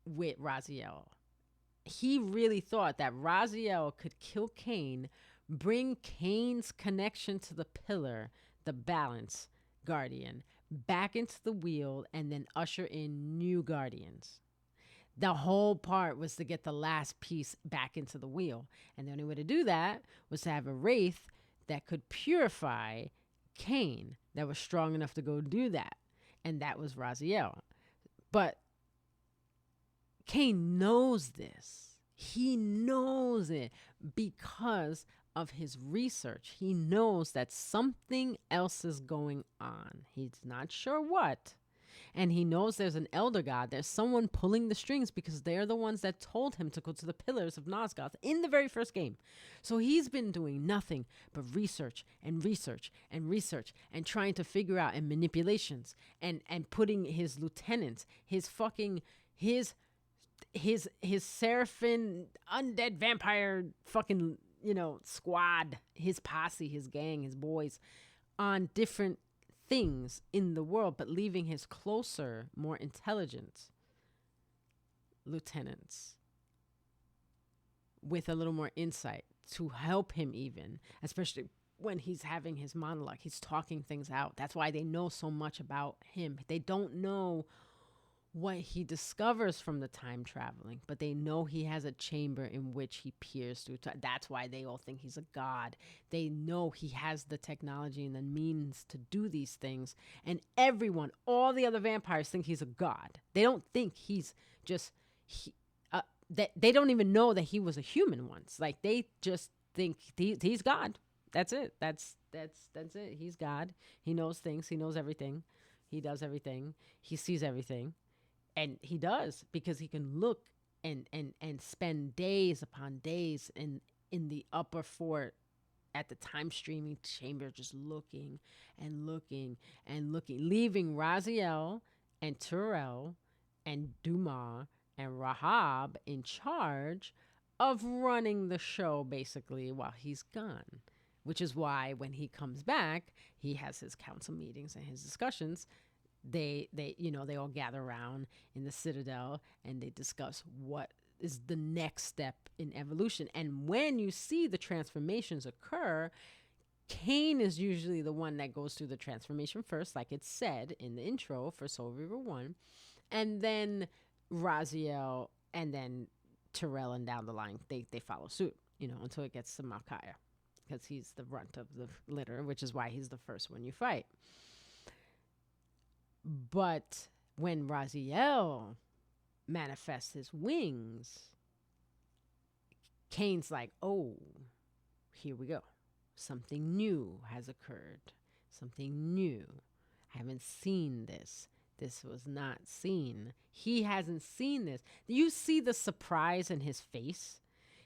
with Raziel. He really thought that Raziel could kill Kain, bring Kain's connection to the pillar, the balance guardian, back into the wheel, and then usher in new guardians. The whole part was to get the last piece back into the wheel. And the only way to do that was to have a wraith that could purify Kain, that was strong enough to go do that. And that was Raziel. But Kain knows this. He knows it because of his research. He knows that something else is going on. He's not sure what. And he knows there's an elder god. There's someone pulling the strings because they're the ones that told him to go to the pillars of Nosgoth in the very first game. So he's been doing nothing but research and research and research and trying to figure out and manipulations and putting his lieutenants, his Seraphan undead vampire fucking, squad, his posse, his gang, his boys on different things in the world, but leaving his closer, more intelligent lieutenants with a little more insight to help him, even, especially when he's having his monologue. He's talking things out. That's why they know so much about him. They don't know what he discovers from the time traveling, but they know he has a chamber in which he peers through. That's why they all think he's a god. They know he has the technology and the means to do these things. And everyone, all the other vampires think he's a god. They don't think he's just, they don't even know that he was a human once. Like, they just think he's God. That's it. That's it. He's God. He knows things. He knows everything. He does everything. He sees everything. And he does, because he can look and spend days upon days in the upper fort at the time streaming chamber, just looking and looking and looking, leaving Raziel and Terrell and Dumas and Rahab in charge of running the show, basically, while he's gone. Which is why when he comes back, he has his council meetings and his discussions. They all gather around in the Citadel and they discuss what is the next step in evolution. And when you see the transformations occur, Kain is usually the one that goes through the transformation first, like it's said in the intro for Soul Reaver 1, and then Raziel, and then Terrell, and down the line they follow suit, until it gets to Malkaya, because he's the runt of the litter, which is why he's the first one you fight. But when Raziel manifests his wings, Kain's like, oh, here we go. Something new has occurred. Something new. I haven't seen this. This was not seen. He hasn't seen this. You see the surprise in his face.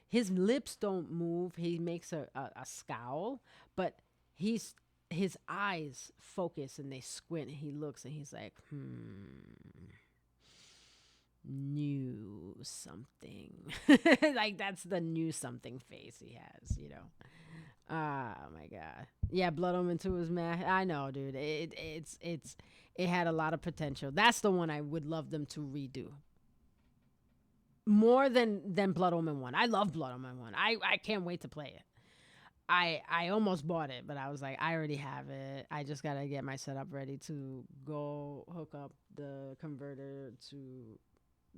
His lips don't move. He makes a scowl, but he's his eyes focus and they squint and he looks and he's like, knew something. Like that's the knew something face he has, you know. Oh my god. Yeah, Blood Omen 2 is mad. I know, dude. It had a lot of potential. That's the one I would love them to redo. More than Blood Omen 1. I love Blood Omen 1. I can't wait to play it. I almost bought it, but I was like, I already have it. I just gotta get my setup ready to go hook up the converter to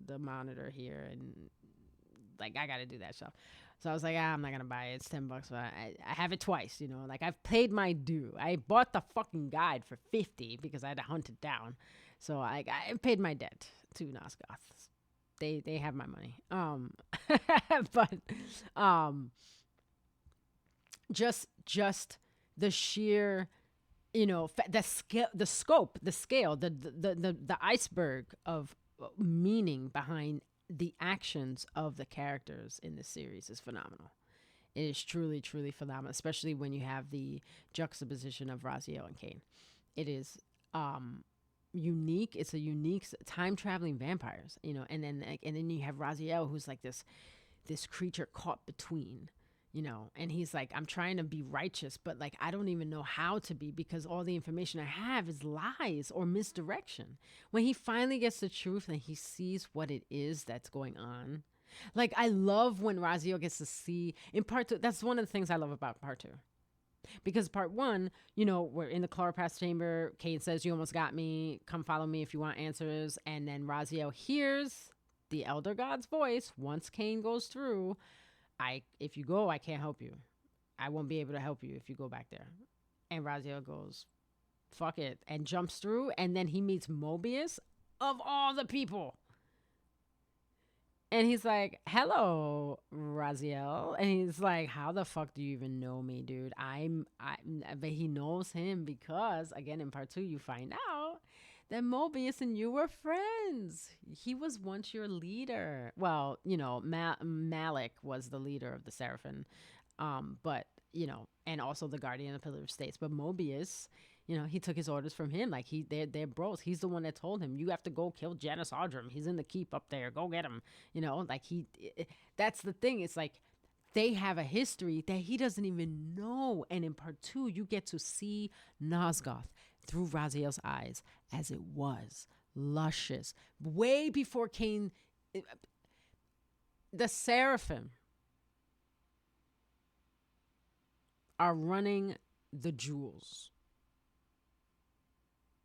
the monitor here, and like I gotta do that stuff. So I was like, I'm not gonna buy it. It's $10, but I have it twice. You know, like I've paid my due. I bought the fucking guide for $50 because I had to hunt it down. So I paid my debt to Nosgoth. They have my money. But just the sheer, you know, the scope, the scale, the iceberg of meaning behind the actions of the characters in this series is phenomenal. It is truly, truly phenomenal, especially when you have the juxtaposition of Raziel and Kain. It is unique. It's a unique time traveling vampires, you know, and then you have Raziel, who's like this creature caught between, you know, and he's like, I'm trying to be righteous, but like I don't even know how to be because all the information I have is lies or misdirection. When he finally gets the truth and he sees what it is that's going on, like I love when Raziel gets to see in part 2. That's one of the things I love about part 2. Because part 1, you know, we're in the Chloroplast chamber. Kain says, "You almost got me. Come follow me if you want answers." And then Raziel hears the Elder God's voice once Kain goes through. If you go, I can't help you. I won't be able to help you if you go back there. And Raziel goes, fuck it, and jumps through. And then he meets Mobius, of all the people. And he's like, hello, Raziel. And he's like, how the fuck do you even know me, dude? But he knows him because, again, in part 2, you find out that Mobius and you were friends. He was once your leader. Well, you know, Malik was the leader of the Saraphan. But, you know, and also the guardian of the Pillar of States. But Mobius, you know, he took his orders from him. Like they're bros. He's the one that told him, you have to go kill Janus Ardrum. He's in the keep up there. Go get him. You know, like that's the thing. It's like they have a history that he doesn't even know. And in part 2, you get to see Nosgoth through Raziel's eyes as it was. Luscious. Way before Kain. The Seraphim are running the jewels.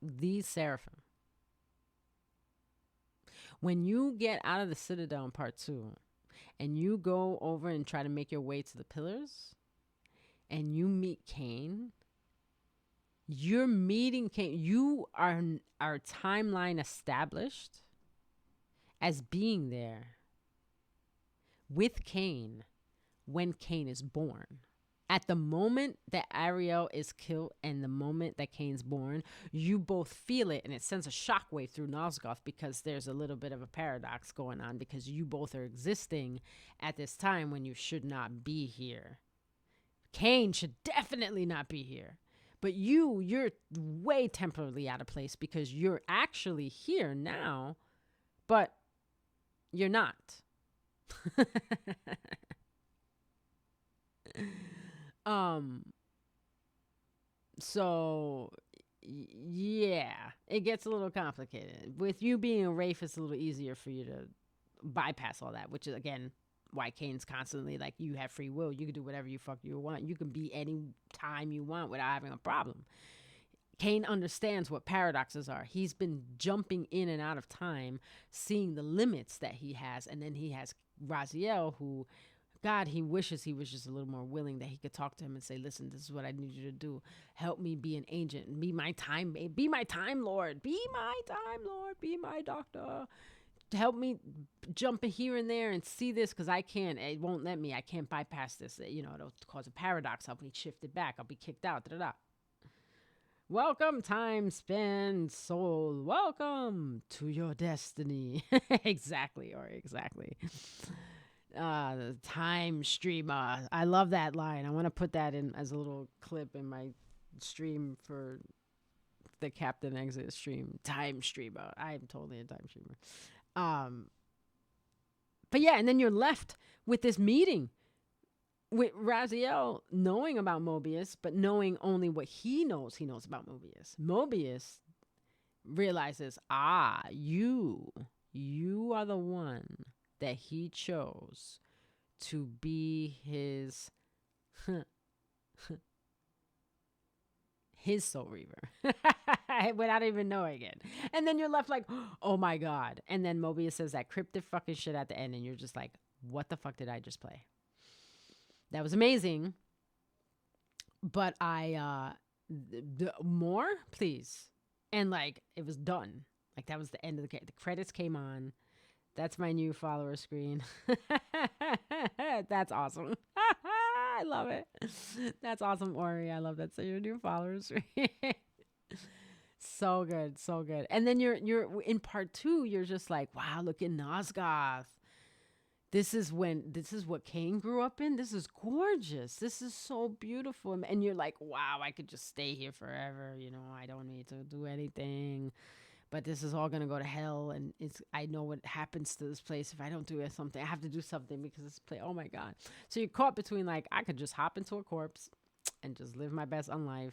These Seraphim. When you get out of the Citadel in part 2 and you go over and try to make your way to the Pillars and you meet Kain, you're meeting Kain. You are our timeline established as being there with Kain when Kain is born. At the moment that Ariel is killed and the moment that Kain's born, you both feel it, and it sends a shockwave through Nosgoth because there's a little bit of a paradox going on because you both are existing at this time when you should not be here. Kain should definitely not be here. But you're way temporarily out of place because you're actually here now, but you're not. So yeah, it gets a little complicated. With you being a Wraith, it's a little easier for you to bypass all that, which is again why Kain's constantly like, you have free will. You can do whatever you fuck you want. You can be any time you want without having a problem. Kain understands what paradoxes are. He's been jumping in and out of time, seeing the limits that he has, and then he has Raziel, who, God, he wishes he was just a little more willing that he could talk to him and say, listen, this is what I need you to do. Help me be an agent. Be my time lord. Be my time lord. Be my doctor. Help me jump here and there and see this because I can't. It won't let me. I can't bypass this. You know, it'll cause a paradox. I'll be shifted back. I'll be kicked out. Da-da-da. Welcome, time spent soul. Welcome to your destiny. Exactly, or exactly. The time streamer. I love that line. I want to put that in as a little clip in my stream for the Captain Exit stream, time streamer. I'm totally a time streamer. Um, but yeah, and then you're left with this meeting with Raziel knowing about Mobius, but knowing only what he knows. He knows about Mobius. Mobius realizes, you are the one that he chose to be his his soul reaver without even knowing it. And then you're left like, oh my God. And then Mobius says that cryptic fucking shit at the end, and you're just like, what the fuck did I just play? That was amazing. But more, please. And like, it was done. Like, that was the end of the credits came on. That's my new follower screen. That's awesome. I love it. That's awesome, Ori. I love that. So your new follower screen. So good, so good. And then you're in part 2. You're just like, wow, look at Nosgoth. This is what Kain grew up in. This is gorgeous. This is so beautiful. And you're like, wow, I could just stay here forever. You know, I don't need to do anything. But this is all gonna go to hell, and I know what happens to this place if I don't do something. I have to do something because this place. Oh my God! So you're caught between like, I could just hop into a corpse and just live my best on life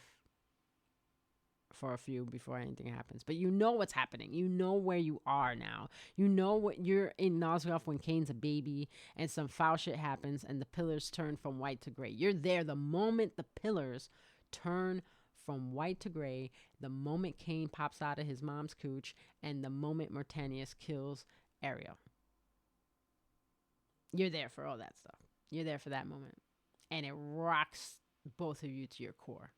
for a few before anything happens. But you know what's happening. You know where you are now. You know what you're in Nosgoth when Kain's a baby and some foul shit happens and the pillars turn from white to gray. You're there the moment the pillars turn from white to gray, the moment Kain pops out of his mom's cooch, and the moment Mortanius kills Ariel. You're there for all that stuff. You're there for that moment. And it rocks both of you to your core.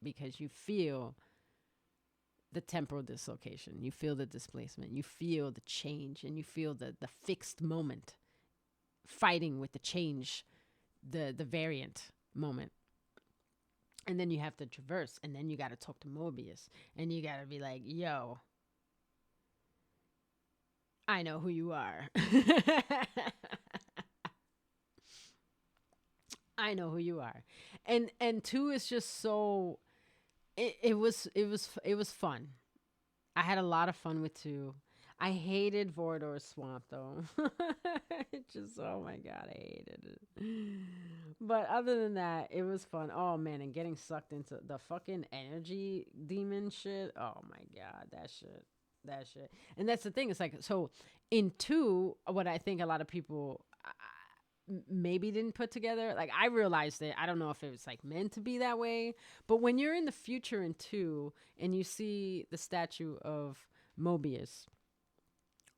Because you feel the temporal dislocation. You feel the displacement. You feel the change. And you feel the fixed moment. Fighting with the change. The variant moment. And then you have to traverse. And then you got to talk to Mobius. And you got to be like, yo, I know who you are. I know who you are. And 2 is just so... It was fun. I had a lot of fun with 2. I hated Vorador's swamp though. It just, oh my God, I hated it. But other than that, it was fun. Oh man, and getting sucked into the fucking energy demon shit. Oh my God, that shit. And that's the thing. It's like, so in 2, what I think a lot of people maybe didn't put together, like, I realized it. I don't know if it was like meant to be that way, but when you're in the future in 2 and you see the statue of Mobius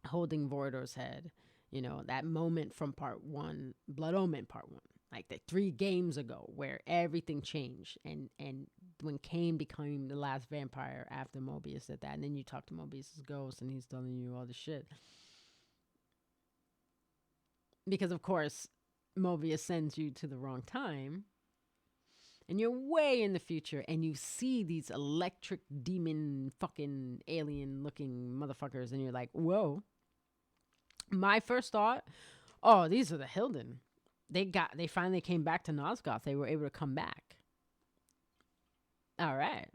holding Vorador's head, you know, that moment from part 1, Blood Omen part 1, like the 3 games ago where everything changed, and when Kain became the last vampire after Mobius did that, and then you talk to Mobius's ghost and he's telling you all the shit. Because of course Mobius sends you to the wrong time, and you're way in the future, and you see these electric demon fucking alien looking motherfuckers, and you're like, whoa. My first thought, oh, these are the Hilden. They finally came back to Nosgoth. They were able to come back. All right.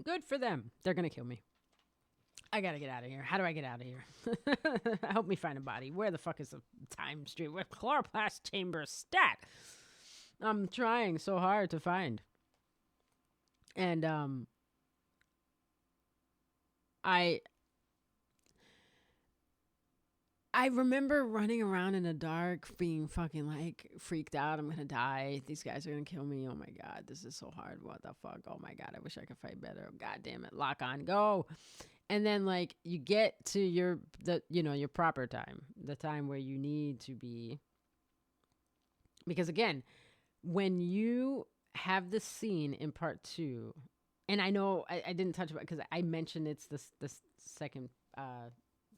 Good for them. They're gonna kill me. I gotta get out of here. How do I get out of here? Help me find a body. Where the fuck is the time stream? Where chloroplast chamber stat? I'm trying so hard to find. And I remember running around in the dark, being fucking like freaked out. I'm gonna die. These guys are gonna kill me. Oh my God, this is so hard. What the fuck? Oh my God, I wish I could fight better. Oh, God damn it. Lock on, go. And then like you get to your proper time, the time where you need to be. Because again, when you have this scene in part 2, and I know I didn't touch about it because I mentioned it's the second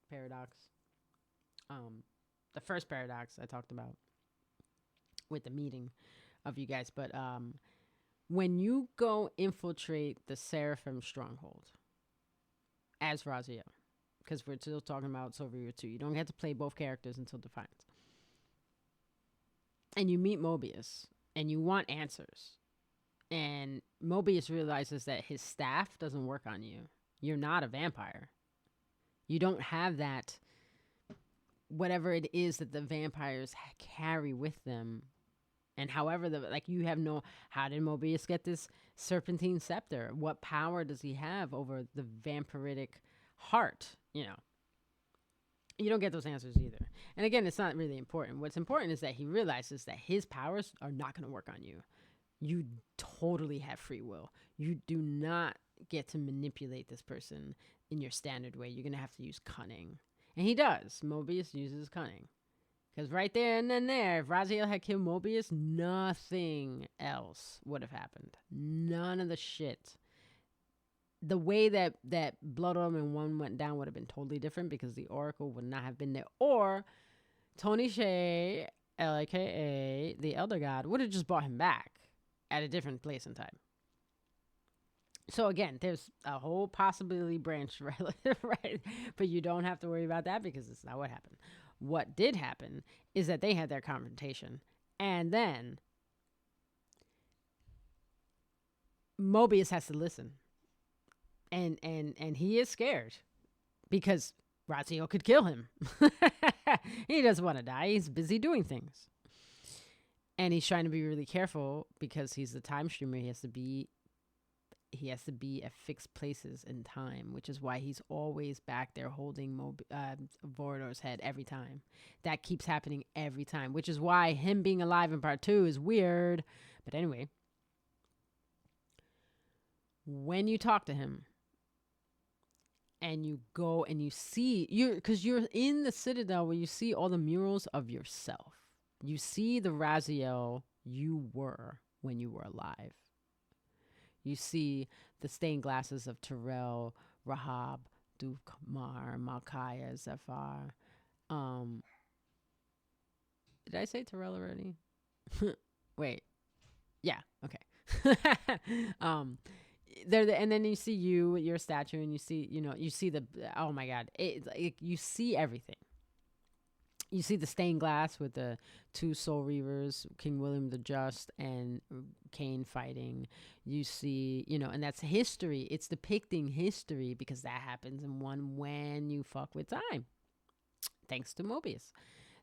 paradox. The first paradox I talked about with the meeting of you guys, but when you go infiltrate the Seraphim stronghold as Raziel, because we're still talking about Soul Reaver 2, you don't get to play both characters until Defiance. And you meet Mobius and you want answers. And Mobius realizes that his staff doesn't work on you. You're not a vampire. You don't have that, whatever it is that the vampires carry with them. And however, you have no, how did Mobius get this serpentine scepter? What power does he have over the vampiric heart? You don't get those answers either. And again, it's not really important. What's important is that he realizes that his powers are not going to work on you. You totally have free will. You do not get to manipulate this person in your standard way. You're going to have to use cunning. And he does. Mobius uses cunning. Because right there and then there, if Raziel had killed Mobius, nothing else would have happened. None of the shit. The way that Blood Omen 1 went down would have been totally different because the Oracle would not have been there. Or Tony Shea, aka the Elder God, would have just brought him back at a different place and time. So again, there's a whole possibility branch, right? But you don't have to worry about that because it's not what happened. What did happen is that they had their confrontation, and then Mobius has to listen, and he is scared because Raziel could kill him. He doesn't want to die. He's busy doing things, and he's trying to be really careful because he's the time streamer. He has to be at fixed places in time, which is why he's always back there holding Vorador's head every time. That keeps happening every time, which is why him being alive in part 2 is weird. But anyway, when you talk to him and you go and you see, because you're in the Citadel where you see all the murals of yourself. You see the Raziel you were when you were alive. You see the stained glasses of Terrell, Rahab, Dukmar, Malkaya, Zephyr. Did I say Terrell already? Wait. Yeah. Okay. And then you see your statue, and you see, you see the, oh my God, you see everything. You see the stained glass with the 2 Soul Reavers, King William the Just and Kain fighting. You see, and that's history. It's depicting history because that happens in one when you fuck with time. Thanks to Mobius.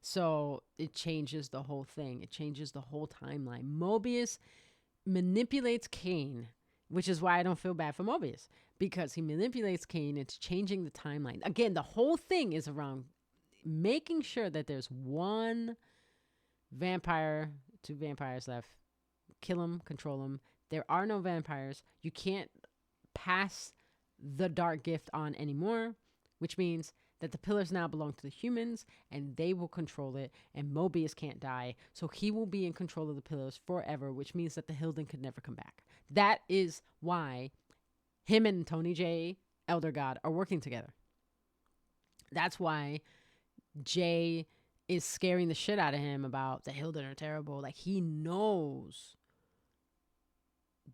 So it changes the whole thing. It changes the whole timeline. Mobius manipulates Kain, which is why I don't feel bad for Mobius, because he manipulates Kain. It's changing the timeline. Again, the whole thing is around making sure that there's 1 vampire, 2 vampires left. Kill them, control them. There are no vampires. You can't pass the dark gift on anymore, which means that the pillars now belong to the humans and they will control it, and Mobius can't die. So he will be in control of the pillars forever, which means that the Hilden could never come back. That is why him and Tony J, Elder God, are working together. That's why Jay is scaring the shit out of him about the Hilden are terrible. Like, he knows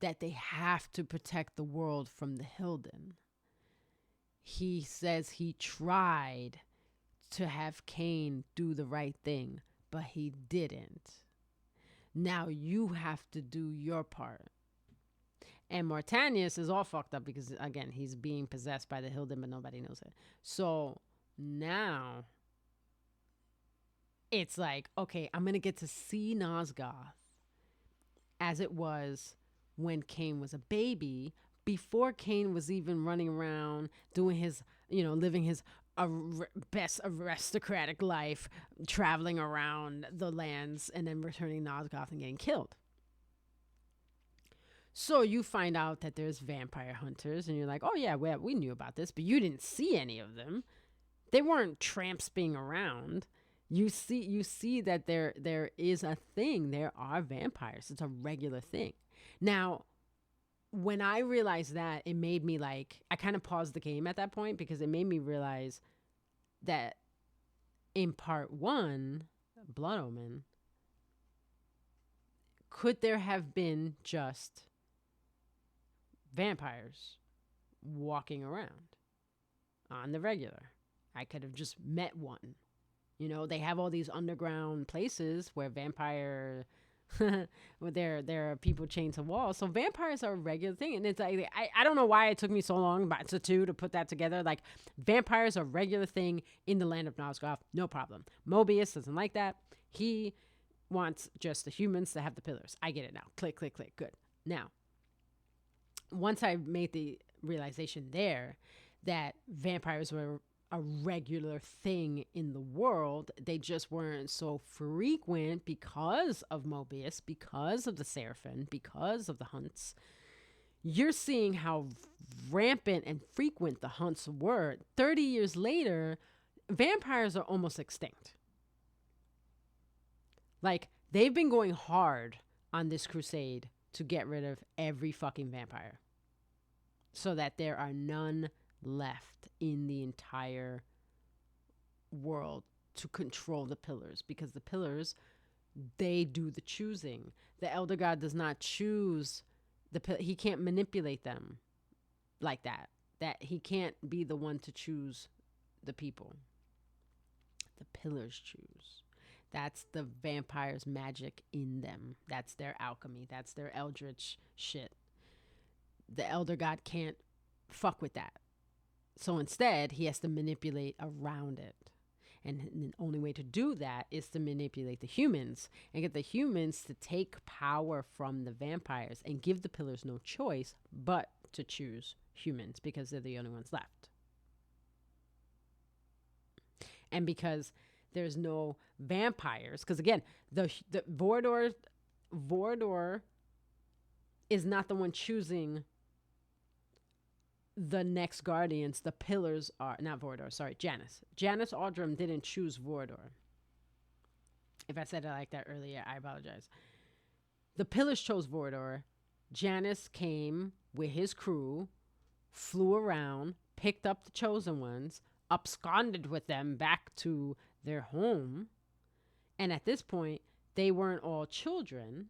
that they have to protect the world from the Hilden. He says he tried to have Kain do the right thing, but he didn't. Now you have to do your part. And Mortanius is all fucked up because, again, he's being possessed by the Hilden, but nobody knows it. So now it's like, okay, I'm going to get to see Nosgoth as it was when Kain was a baby, before Kain was even running around doing his, living his best aristocratic life, traveling around the lands and then returning Nosgoth and getting killed. So you find out that there's vampire hunters and you're like, oh yeah, we knew about this, but you didn't see any of them. They weren't tramps being around. You see that there is a thing. There are vampires. It's a regular thing. Now, when I realized that, it made me I kind of paused the game at that point because it made me realize that in part 1, Blood Omen, could there have been just vampires walking around on the regular? I could have just met one You know, they have all these underground places where vampire where there are people chained to walls. So vampires are a regular thing. And it's like I don't know why it took me so long but to put that together. Like vampires are a regular thing in the land of Nosgoth. No problem. Mobius doesn't like that. He wants just the humans to have the pillars. I get it now. Click, click, click. Good. Now, once I made the realization there that vampires were a regular thing in the world, they just weren't so frequent because of Mobius, because of the Saraphan, because of the hunts. You're seeing how rampant and frequent the hunts were. 30 years later, vampires are almost extinct. Like, they've been going hard on this crusade to get rid of every fucking vampire so that there are none left in the entire world to control the pillars, because the pillars, they do the choosing. The elder god does not choose he can't manipulate them like that he can't be the one to choose the people. The pillars choose. That's the vampire's magic in them. That's their alchemy. That's their eldritch shit. The elder god can't fuck with that. So instead, he has to manipulate around it. And the only way to do that is to manipulate the humans and get the humans to take power from the vampires and give the pillars no choice but to choose humans because they're the only ones left. And because there's no vampires, because again, the Vorador is not the one choosing the next guardians. The pillars are not Vorador, sorry, Janice Aldrum didn't choose Vorador. If I said it like that earlier, I apologize. The pillars chose Vorador. Janice came with his crew, flew around, picked up the chosen ones, absconded with them back to their home, and at this point they weren't all children.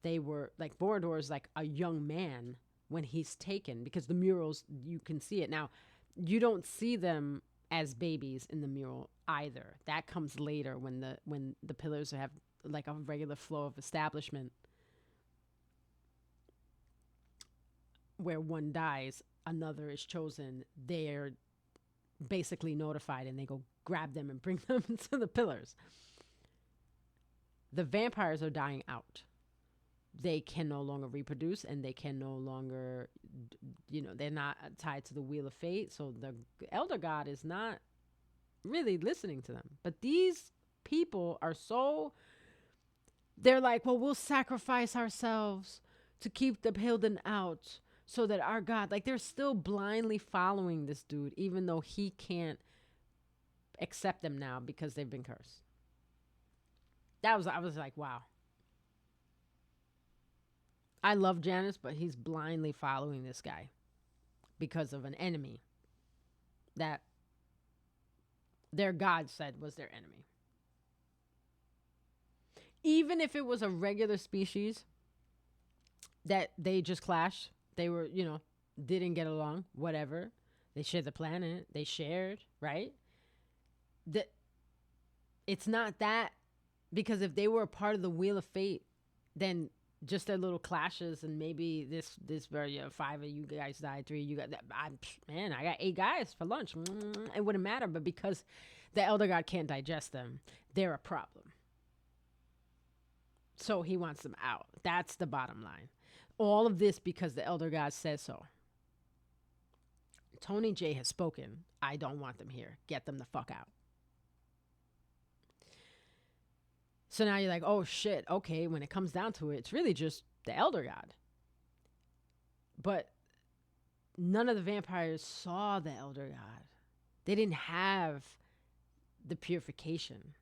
They were like, Vorador's like a young man when he's taken, because the murals, you can see it. Now, you don't see them as babies in the mural either. That comes later when the pillars have like a regular flow of establishment where one dies, another is chosen. They're basically notified and they go grab them and bring them to the pillars. The vampires are dying out. They can no longer reproduce, and they can no longer, they're not tied to the wheel of fate. So the elder god is not really listening to them. But these people are so, they're like, well, we'll sacrifice ourselves to keep the Hilden out so that our god, like, they're still blindly following this dude, even though he can't accept them now because they've been cursed. I was like, wow. I love Janice, but he's blindly following this guy because of an enemy that their god said was their enemy. Even if it was a regular species that they just clashed, they were, didn't get along, whatever. They shared the planet. They shared, right? It's not that, because if they were a part of the Wheel of Fate, then just their little clashes, and maybe this 5 of you guys died, 3 you got, I got 8 guys for lunch. It wouldn't matter, but because the elder god can't digest them, they're a problem. So he wants them out. That's the bottom line. All of this because the elder god says so. Tony J has spoken. I don't want them here. Get them the fuck out. So now you're like, oh shit, okay, when it comes down to it, it's really just the elder god. But none of the vampires saw the elder god. They didn't have the purification.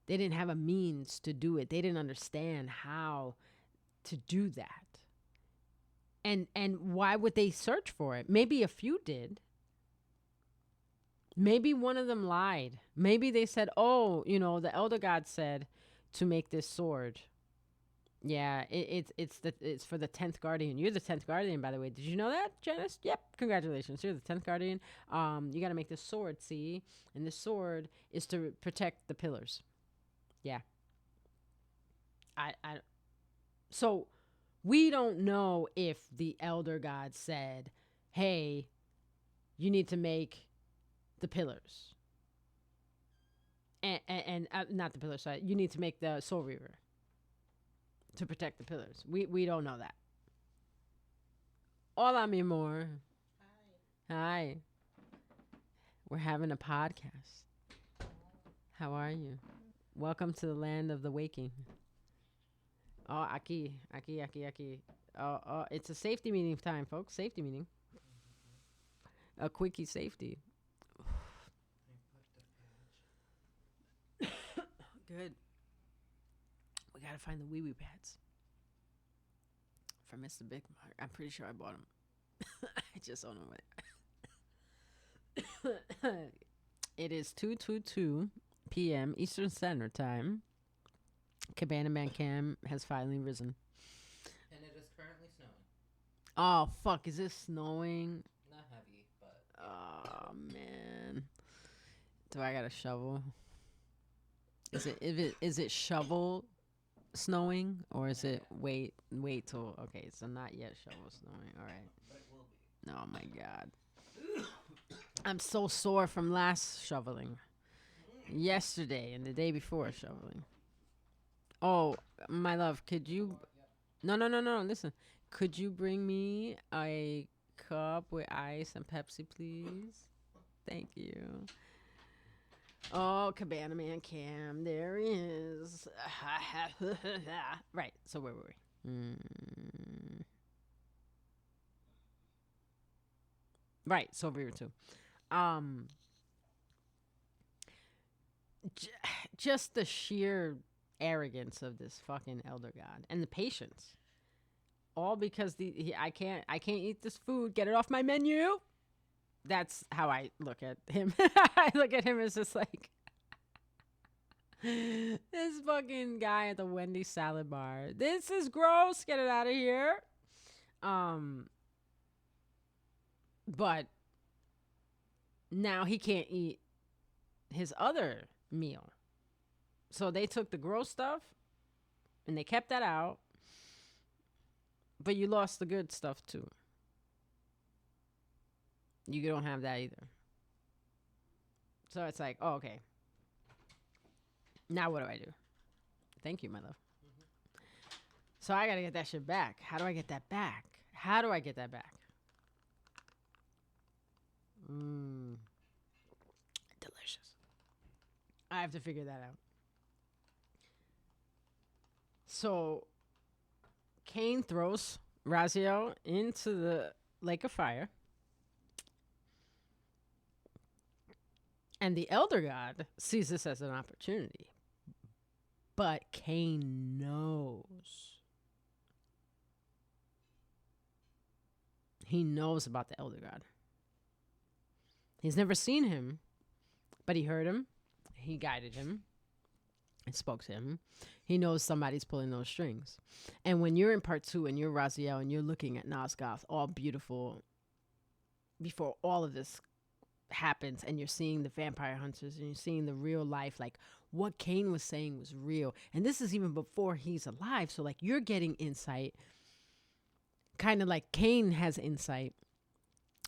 They didn't have a means to do it. They didn't understand how to do that. And why would they search for it? Maybe a few did. Maybe one of them lied. Maybe they said, oh, the elder god said to make this sword. Yeah, it's for the 10th guardian. You're the 10th guardian, by the way. Did you know that, Janice? Yep. Congratulations. You're the 10th guardian. You got to make this sword, see? And this sword is to protect the pillars. Yeah. I so we don't know if the elder god said, "Hey, you need to make the pillars." And not the pillars, sorry. You need to make the soul reaver to protect the pillars. We don't know that. Hola, mi amor. Hi. We're having a podcast. How are you? Welcome to the land of the waking. Oh, aquí. Oh, it's a safety meeting time, folks. Safety meeting. A quickie safety. Good. We gotta find the wee wee pads for Mr. Big Mark. I'm pretty sure I bought them. I just don't know what. It is 2:22 p.m. Eastern Standard Time. Cabana Man Cam has finally risen. And it is currently snowing. Oh fuck! Is it snowing? Not heavy, but. Oh man. Do I got a shovel? Is it shovel snowing or is it wait till okay, so not yet shovel snowing. All right. But it will be. Oh my god. I'm so sore from last shoveling. Yesterday and the day before shoveling. Oh, my love, could you No, listen. Could you bring me a cup with ice and Pepsi, please? Thank you. Oh, Cabana Man Cam, there he is. Right, so where were we? Right, so we were too. Just the sheer arrogance of this fucking elder god and the patience. All because I can't eat this food. Get it off my menu. That's how I look at him. I look at him as just like this fucking guy at the Wendy's salad bar. This is gross. Get it out of here. But now he can't eat his other meal. So they took the gross stuff and they kept that out. But you lost the good stuff too. You don't have that either. So it's like, oh, okay. Now what do I do? Thank you, my love. So I got to get that shit back. How do I get that back? Delicious. I have to figure that out. So Kain throws Raziel into the lake of fire. And the elder god sees this as an opportunity. But Kain knows. He knows about the elder god. He's never seen him, but he heard him. He guided him and spoke to him. He knows somebody's pulling those strings. And when you're in part 2 and you're Raziel and you're looking at Nosgoth, all beautiful, before all of this happens, and you're seeing the vampire hunters and you're seeing the real life, like what Kain was saying was real. And this is even before he's alive. So like you're getting insight, kind of like Kain has insight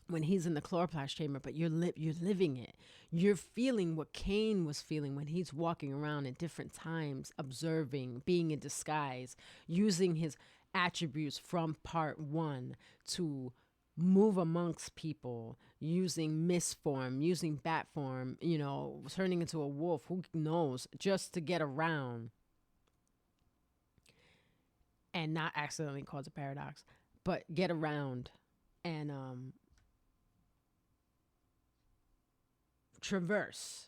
when he's in the chloroplast chamber, but you're living it. You're feeling what Kain was feeling when he's walking around at different times, observing, being in disguise, using his attributes from part 1 to move amongst people, using mist form, using bat form, turning into a wolf, who knows, just to get around and not accidentally cause a paradox, but get around and traverse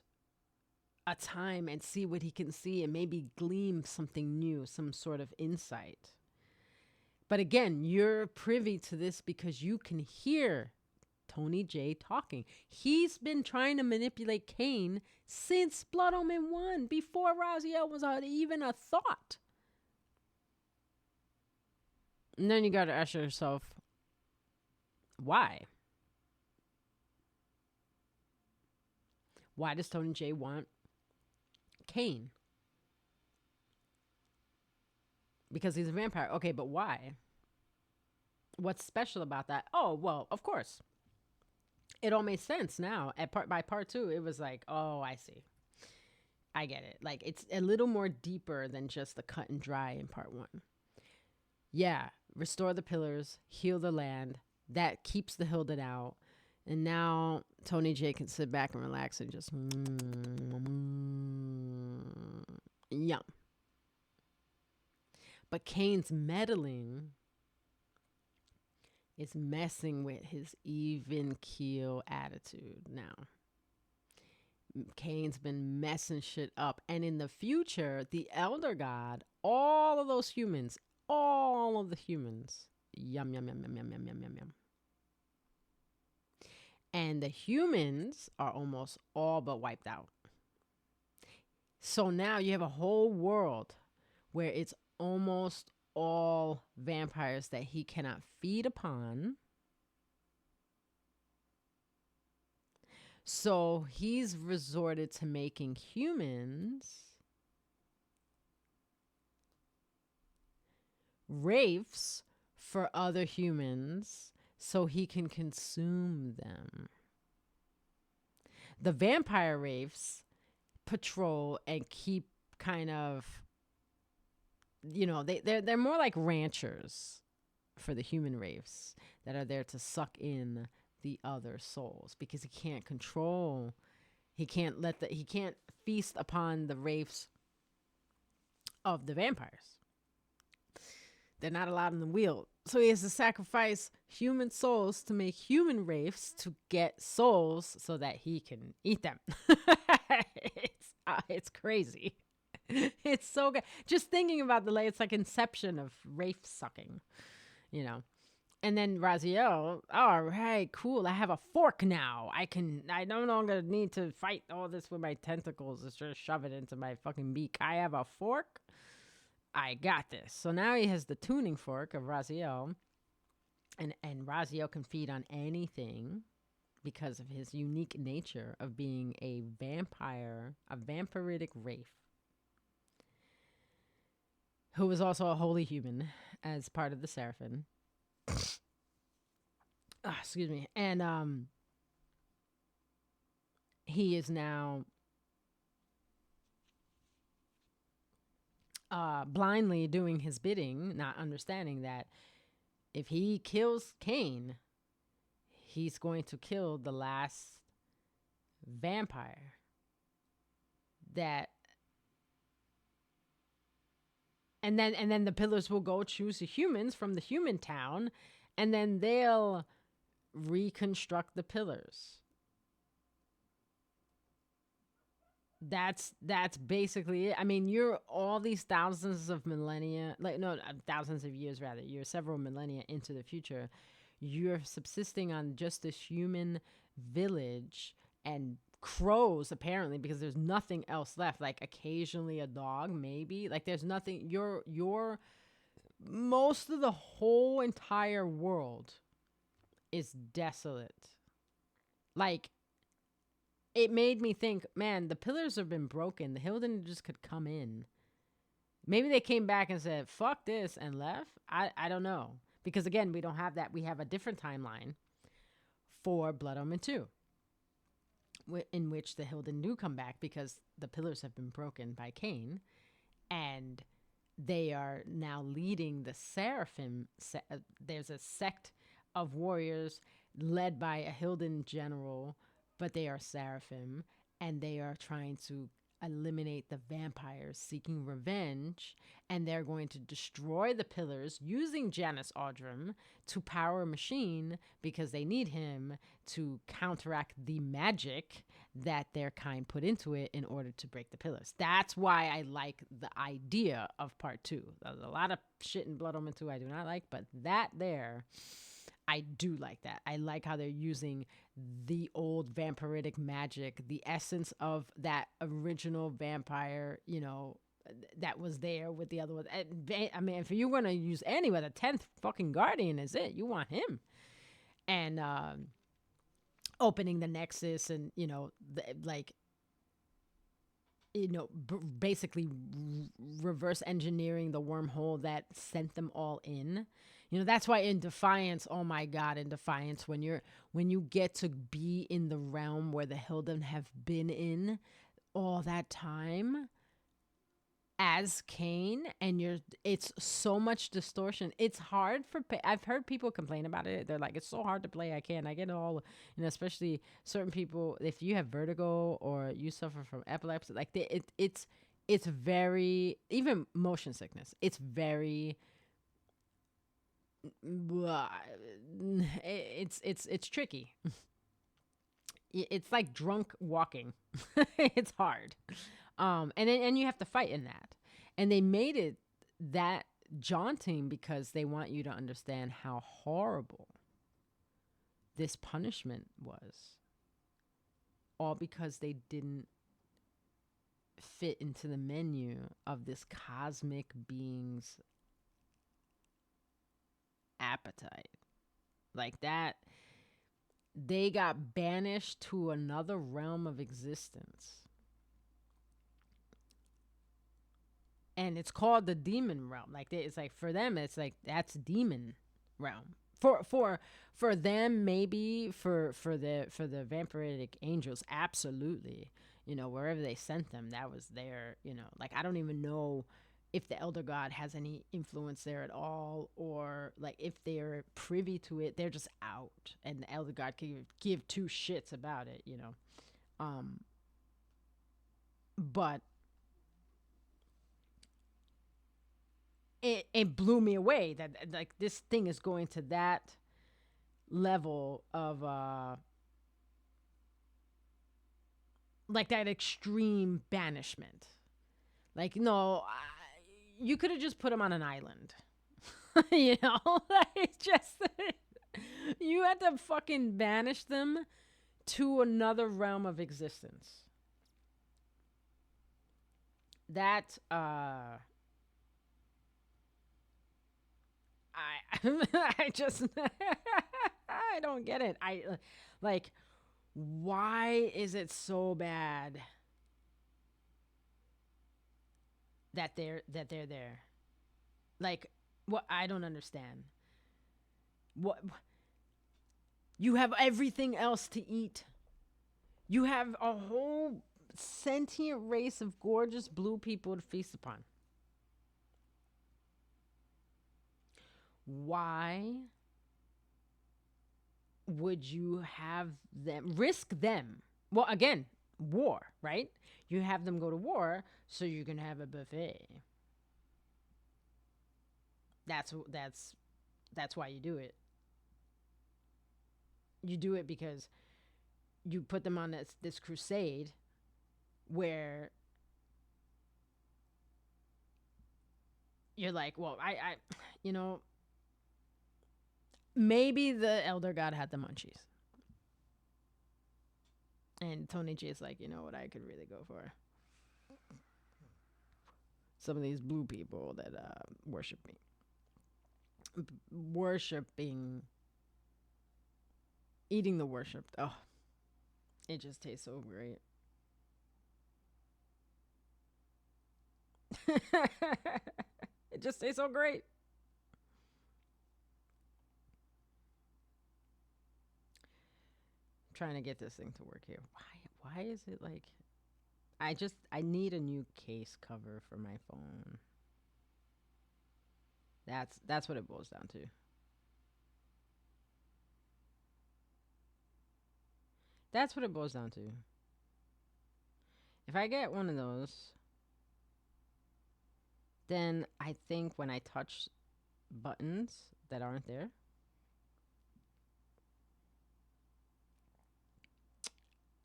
a time and see what he can see and maybe glean something new, some sort of insight. But again, you're privy to this because you can hear Tony J talking. He's been trying to manipulate Kain since Blood Omen 1, before Raziel was even a thought. And then you got to ask yourself, why? Why does Tony J want Kain? Because he's a vampire. Okay, but why? What's special about that? Oh, well, of course. It all makes sense now. By part 2, it was like, oh, I see. I get it. Like, it's a little more deeper than just the cut and dry in part 1. Yeah, restore the pillars, heal the land. That keeps the Hilden out. And now Tony J can sit back and relax and just yum. But Kain's meddling is messing with his even keel attitude now. Kain's been messing shit up. And in the future, the Elder God, all of those humans, all of the humans, yum, yum, yum, yum, yum, yum, yum, yum, yum. And the humans are almost all but wiped out. So now you have a whole world where it's almost all vampires that he cannot feed upon. So he's resorted to making humans wraiths for other humans so he can consume them. The vampire wraiths patrol and keep kind of, you know, they're more like ranchers for the human wraiths that are there to suck in the other souls, because he can't feast upon the wraiths of the vampires. They're not allowed in the wheel. So he has to sacrifice human souls to make human wraiths to get souls so that he can eat them. It's crazy. It's so good. Just thinking about it's like inception of wraith sucking, you know. And then Raziel, all right, cool. I have a fork now. I no longer need to fight all this with my tentacles. It's just shove it into my fucking beak. I have a fork. I got this. So now he has the tuning fork of Raziel. And Raziel can feed on anything because of his unique nature of being a vampire, a vampiric wraith, who is also a holy human as part of the Saraphan. Excuse me. And he is now blindly doing his bidding, not understanding that if he kills Kain, he's going to kill the last vampire that. And then the pillars will go choose the humans from the human town, and then they'll reconstruct the pillars. That's basically it. I mean, you're all these thousands of millennia, thousands of years rather. You're several millennia into the future. You're subsisting on just this human village and crows, apparently, because there's nothing else left. Like occasionally a dog, maybe. Like there's nothing. You're most of the whole entire world is desolate. Like, it made me think, man, the pillars have been broken. The Hilden just could come in. Maybe they came back and said, fuck this, and left. I don't know. Because, again, we don't have that. We have a different timeline for Blood Omen 2, in which the Hilden do come back because the pillars have been broken by Kain. And they are now leading the Seraphim. There's a sect of warriors led by a Hilden general, but they are Seraphim, and they are trying to eliminate the vampires seeking revenge, and they're going to destroy the pillars using Janus Audrum to power a machine because they need him to counteract the magic that their kind put into it in order to break the pillars. That's why I like the idea of part 2. There's a lot of shit in Blood Omen 2 I do not like, but that there, I do like that. I like how they're using the old vampiric magic, the essence of that original vampire, that was there with the other one. I mean, if you're gonna use anyone, the 10th fucking guardian is it. You want him, and opening the nexus, and like basically reverse engineering the wormhole that sent them all in. That's why in Defiance, oh my God, in Defiance, when you get to be in the realm where the Hilden have been in all that time as Kain, and it's so much distortion. It's hard for I've heard people complain about it. They're like, it's so hard to play. I get it all, especially certain people, if you have vertigo or you suffer from epilepsy, like it's very, even motion sickness, it's very it's tricky. It's like drunk walking. It's hard. And you have to fight in that. And they made it that jaunting because they want you to understand how horrible this punishment was. All because they didn't fit into the menu of this cosmic being's appetite. Like that, they got banished to another realm of existence. And it's called the demon realm. Like it's like, for them, it's like that's demon realm. For them, maybe for the vampiric angels, absolutely. Wherever they sent them, that was their. Like I don't even know if the elder god has any influence there at all, or like if they're privy to it. They're just out, and the elder god can give two shits about it. But it blew me away that like this thing is going to that level of like that extreme banishment. Like, no, you could have just put him on an island. Like just you had to fucking banish them to another realm of existence. That I just I don't get it. I like, why is it so bad that they're there? Like, what? I don't understand. What? You have everything else to eat. You have a whole sentient race of gorgeous blue people to feast upon. Why would you have them risk them? Well, again, war, right? You have them go to war so you can have a buffet. That's why you do it. You do it because you put them on this crusade where you're like, well, I maybe the elder god had the munchies. And Tony G is like, you know what I could really go for? Some of these blue people that worship me. Eating the worship. Oh, it just tastes so great. It just tastes so great. Trying to get this thing to work here. Why is it like I need a new case cover for my phone. That's what it boils down to. That's what it boils down to. If I get one of those, then I think when I touch buttons that aren't there,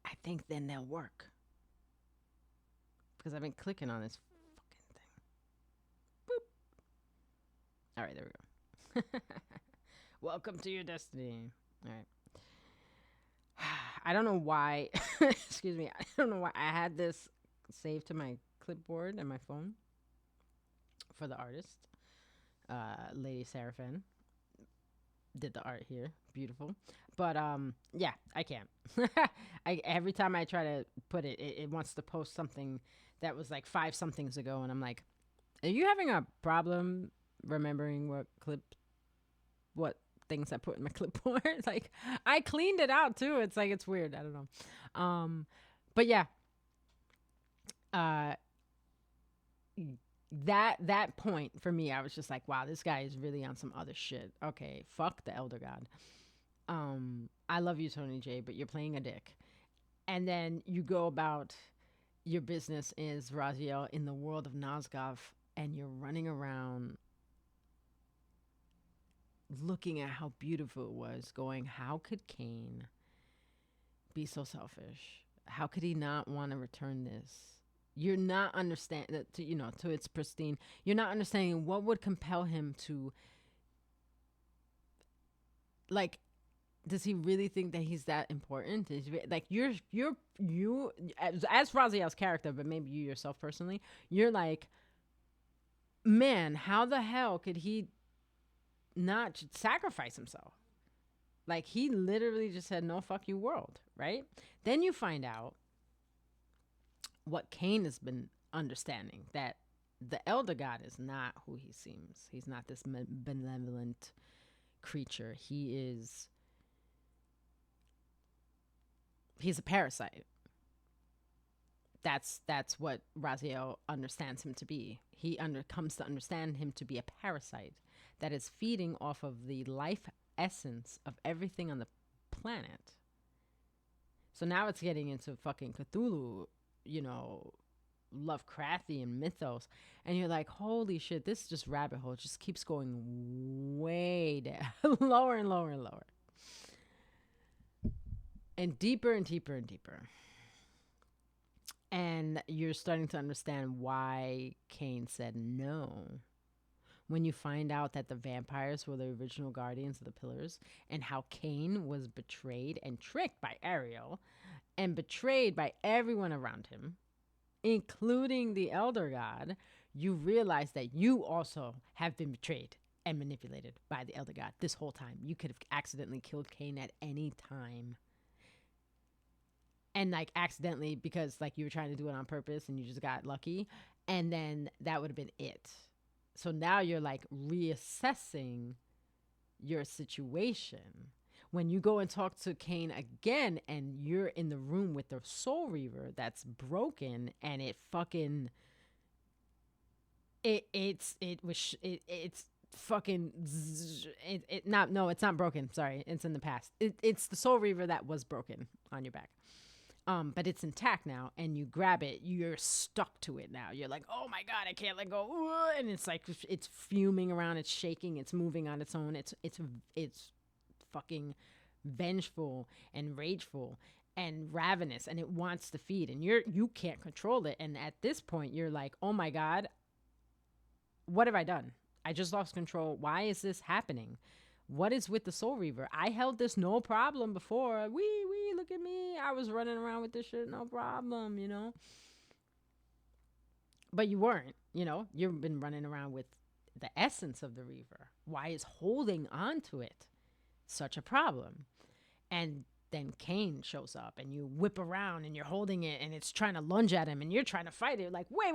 I think then they'll work. Because I've been clicking on this fucking thing. Boop. All right, there we go. Welcome to your destiny. All right. I don't know why. Excuse me. I don't know why I had this saved to my clipboard and my phone. for the artist. LadySaraphan did the art here. Beautiful. But yeah, I can't. Every time I try to put it, it wants to post something that was like 5 somethings ago, and I'm like, are you having a problem remembering what things I put in my clipboard? Like, I cleaned it out too. It's like, it's weird. I don't know. But yeah, that point for me, I was just like, wow, this guy is really on some other shit. Okay, fuck the Elder God. I love you, Tony J, but you're playing a dick. And then you go about your business is Raziel in the world of Nosgoth, and you're running around looking at how beautiful it was, going, how could Kain be so selfish? How could he not want to return this? You're not understanding that, to its pristine. You're not understanding what would compel him to, like, does he really think that he's that important? Like, you as Raziel's character, but maybe you yourself personally, you're like, man, how the hell could he not sacrifice himself? Like, he literally just said, no, fuck you, world, right? Then you find out what Kain has been understanding, that the Elder God is not who he seems. He's not this benevolent creature. He's a parasite. That's what Raziel understands him to be. He comes to understand him to be a parasite that is feeding off of the life essence of everything on the planet. So now it's getting into fucking Cthulhu, Lovecraftian mythos, and you're like, holy shit, this just rabbit hole just keeps going way down, lower and lower and lower, and deeper and deeper and deeper. And you're starting to understand why Kain said no. When you find out that the vampires were the original guardians of the pillars, and how Kain was betrayed and tricked by Ariel and betrayed by everyone around him, including the Elder God, you realize that you also have been betrayed and manipulated by the Elder God this whole time. You could have accidentally killed Kain at any time. And like accidentally, because like you were trying to do it on purpose and you just got lucky, and then that would have been it. So now you're like reassessing your situation. When you go and talk to Kain again, and you're in the room with the Soul Reaver that's broken, and it's fucking it's not broken. Sorry, it's in the past. It's the Soul Reaver that was broken on your back. But it's intact now, and you grab it, you're stuck to it now. You're like, oh my God, I can't let go. And it's like, it's fuming around, it's shaking, it's moving on its own. It's fucking vengeful and rageful and ravenous, and it wants to feed, and you can't control it. And at this point, you're like, oh my God, what have I done? I just lost control. Why is this happening? What is with the Soul Reaver? I held this no problem before. Look at me. I was running around with this shit, no problem, But you weren't, You've been running around with the essence of the Reaver. Why is holding on to it such a problem? And then Kain shows up, and you whip around, and you're holding it, and it's trying to lunge at him, and you're trying to fight it. Like, wait,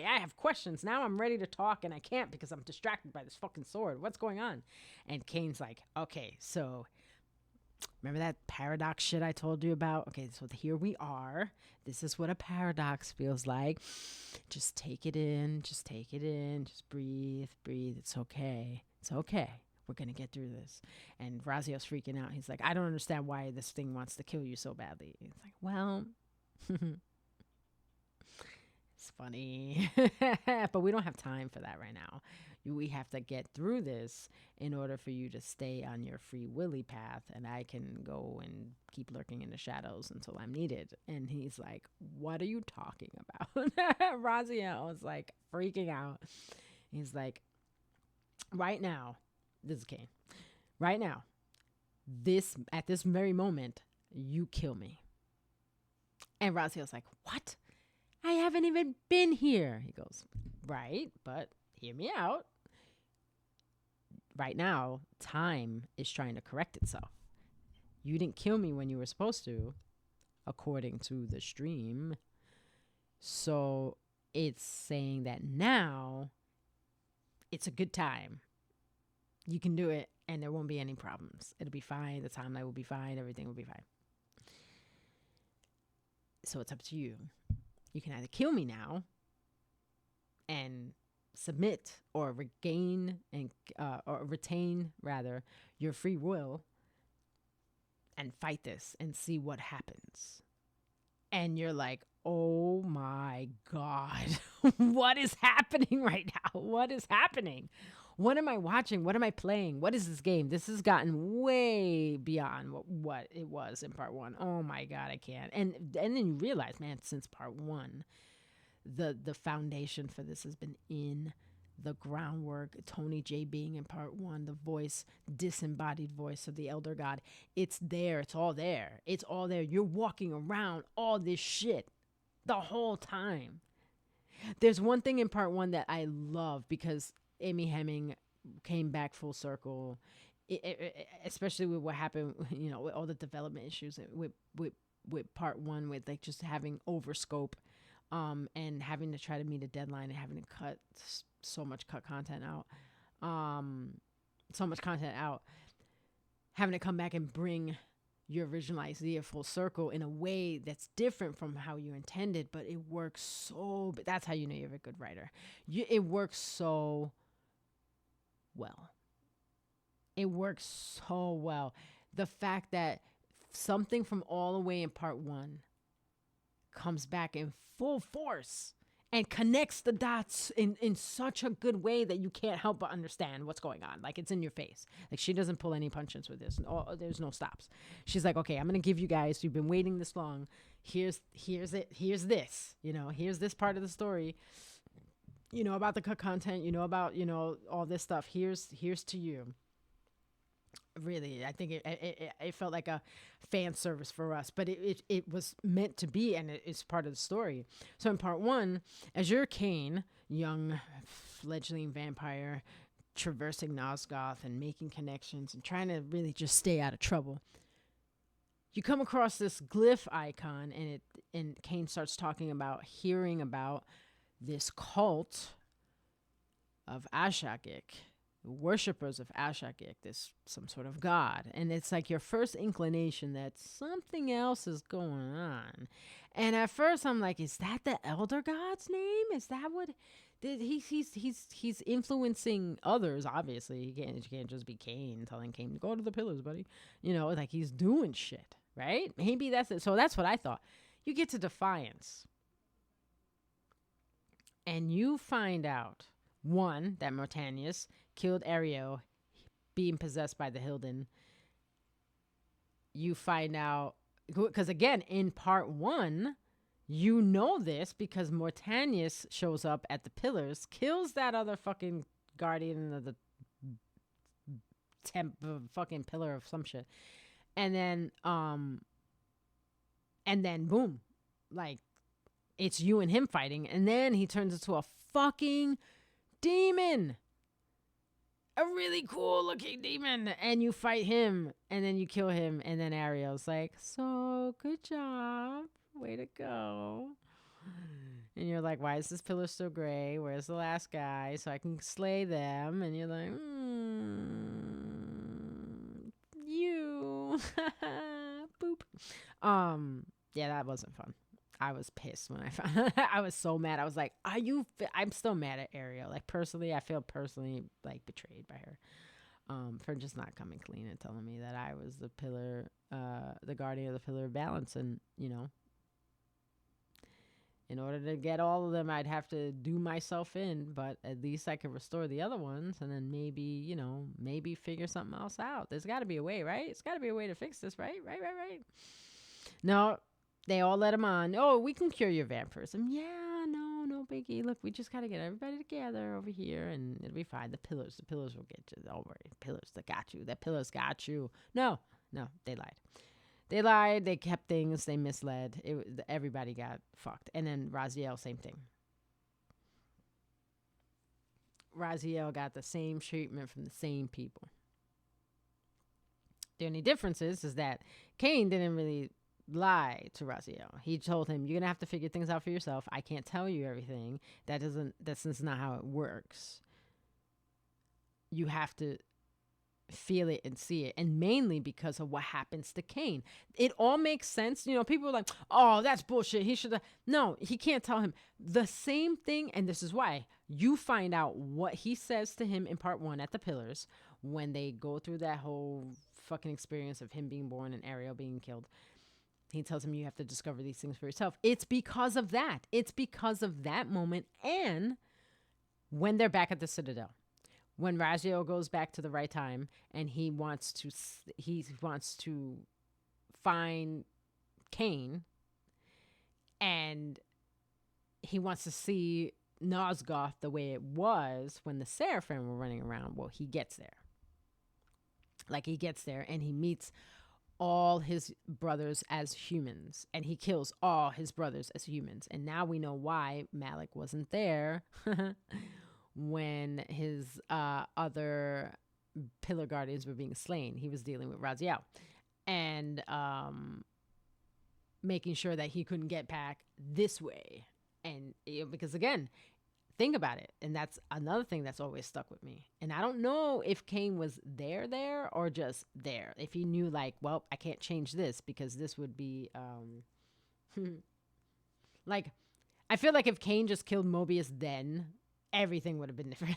I have questions. Now I'm ready to talk, and I can't because I'm distracted by this fucking sword. What's going on? And Kain's like, okay, so remember that paradox shit I told you about? Okay, so here we are. This is what a paradox feels like. Just take it in. Just breathe. It's okay. We're going to get through this. And Raziel's freaking out. He's like, I don't understand why this thing wants to kill you so badly. He's like, well, it's funny. But we don't have time for that right now. We have to get through this in order for you to stay on your free willy path. And I can go and keep lurking in the shadows until I'm needed. And he's like, what are you talking about? Raziel was like freaking out. He's like, right now, this is Kain. Right now, at this very moment, you kill me. And Raziel's like, what? I haven't even been here. He goes, right, but hear me out. Right now, time is trying to correct itself. You didn't kill me when you were supposed to, according to the stream. So it's saying that now it's a good time. You can do it and there won't be any problems. It'll be fine. The timeline will be fine. Everything will be fine. So it's up to you. You can either kill me now and submit or regain and or retain rather your free will and fight this and see what happens. And you're like, oh my God, what is happening right now? What is happening? What am I watching? What am I playing? What is this game? This has gotten way beyond what it was in part one. Oh my God, I can't. And then you realize, man, since part one, the foundation for this has been in the groundwork. Tony J being in part one, the voice, disembodied voice of the elder god. It's there. It's all there. It's all there. You're walking around all this shit the whole time. There's one thing in part one that I love because Amy Hemming came back full circle, especially with what happened, you know, with all the development issues with part one, with like just having overscope, and having to try to meet a deadline and having to cut so much content out, having to come back and bring your original idea full circle in a way that's different from how you intended, but it works so. But that's how you know you're a good writer. It works so well. It works so well. The fact that something from all the way in part one comes back in full force and connects the dots in such a good way that you can't help but understand what's going on. Like, it's in your face. Like, she doesn't pull any punches with this. There's no stops. She's like, okay, I'm going to give you guys, you've been waiting this long. Here's it. Here's this, you know, here's this part of the story, you know, about the content, you know, about, you know, all this stuff. Here's to you. Really, I think it felt like a fan service for us, but it was meant to be, and it's part of the story. So in part one, as you're Kain, young fledgling vampire, traversing Nosgoth and making connections and trying to really just stay out of trouble, you come across this glyph icon, and Kain starts talking about hearing about this cult of Ashakik, worshippers of Ashakik, this some sort of god, and it's like your first inclination that something else is going on. And at first I'm like, is that the elder god's name? Is that what he's influencing others? Obviously he can't just be Kain telling Kain to go to the pillars, buddy, you know, like he's doing shit, right? Maybe that's it. So that's what I thought. You get to Defiance and you find out, one, that Mortanius killed Ariel being possessed by the Hilden. You find out, because again, in part one, you know this because Mortanius shows up at the pillars, kills that other fucking guardian of the fucking pillar of some shit. And then boom, like, it's you and him fighting. And then he turns into a fucking demon, a really cool looking demon, and you fight him and then you kill him, and then Ariel's like, so good job, way to go. And you're like, why is this pillar still gray? Where's the last guy so I can slay them? And you're like, you boop. Yeah, that wasn't fun. I was pissed when I found I was so mad. I was like, I'm still mad at Ariel. Like, personally, I feel personally like betrayed by her for just not coming clean and telling me that I was the pillar, the guardian of the pillar of balance. And, you know, in order to get all of them, I'd have to do myself in, but at least I could restore the other ones and then maybe, you know, maybe figure something else out. There's got to be a way, right? It's got to be a way to fix this, right? Right. No. They all let him on. Oh, we can cure your vampirism. Yeah, no biggie. Look, we just got to get everybody together over here and it'll be fine. The pillars will get you. Don't worry. Pillars that got you. The pillars got you. No, they lied. They kept things. They misled. Everybody got fucked. And then Raziel, same thing. Raziel got the same treatment from the same people. The only difference is that Kain didn't really lie to Raziel. He told him, "You're gonna have to figure things out for yourself. I can't tell you everything. That's just not how it works. You have to feel it and see it." And mainly because of what happens to Kain. It all makes sense. You know, people are like, "Oh, that's bullshit. He should have." No, he can't tell him the same thing. And this is why you find out what he says to him in part 1 at the Pillars when they go through that whole fucking experience of him being born and Ariel being killed. He tells him, "You have to discover these things for yourself." It's because of that. It's because of that moment. And when they're back at the Citadel, when Raziel goes back to the right time and he wants to find Kain, and he wants to see Nosgoth the way it was when the Seraphim were running around. Well, he gets there. He gets there and he meets all his brothers as humans, and he kills all his brothers as humans. And now we know why Malik wasn't there when his other pillar guardians were being slain. He was dealing with Raziel and making sure that he couldn't get back this way. And because again, think about it. And that's another thing that's always stuck with me. And I don't know if Kain was there or just there. If he knew well, I can't change this because this would be I feel like if Kain just killed Mobius then everything would have been different.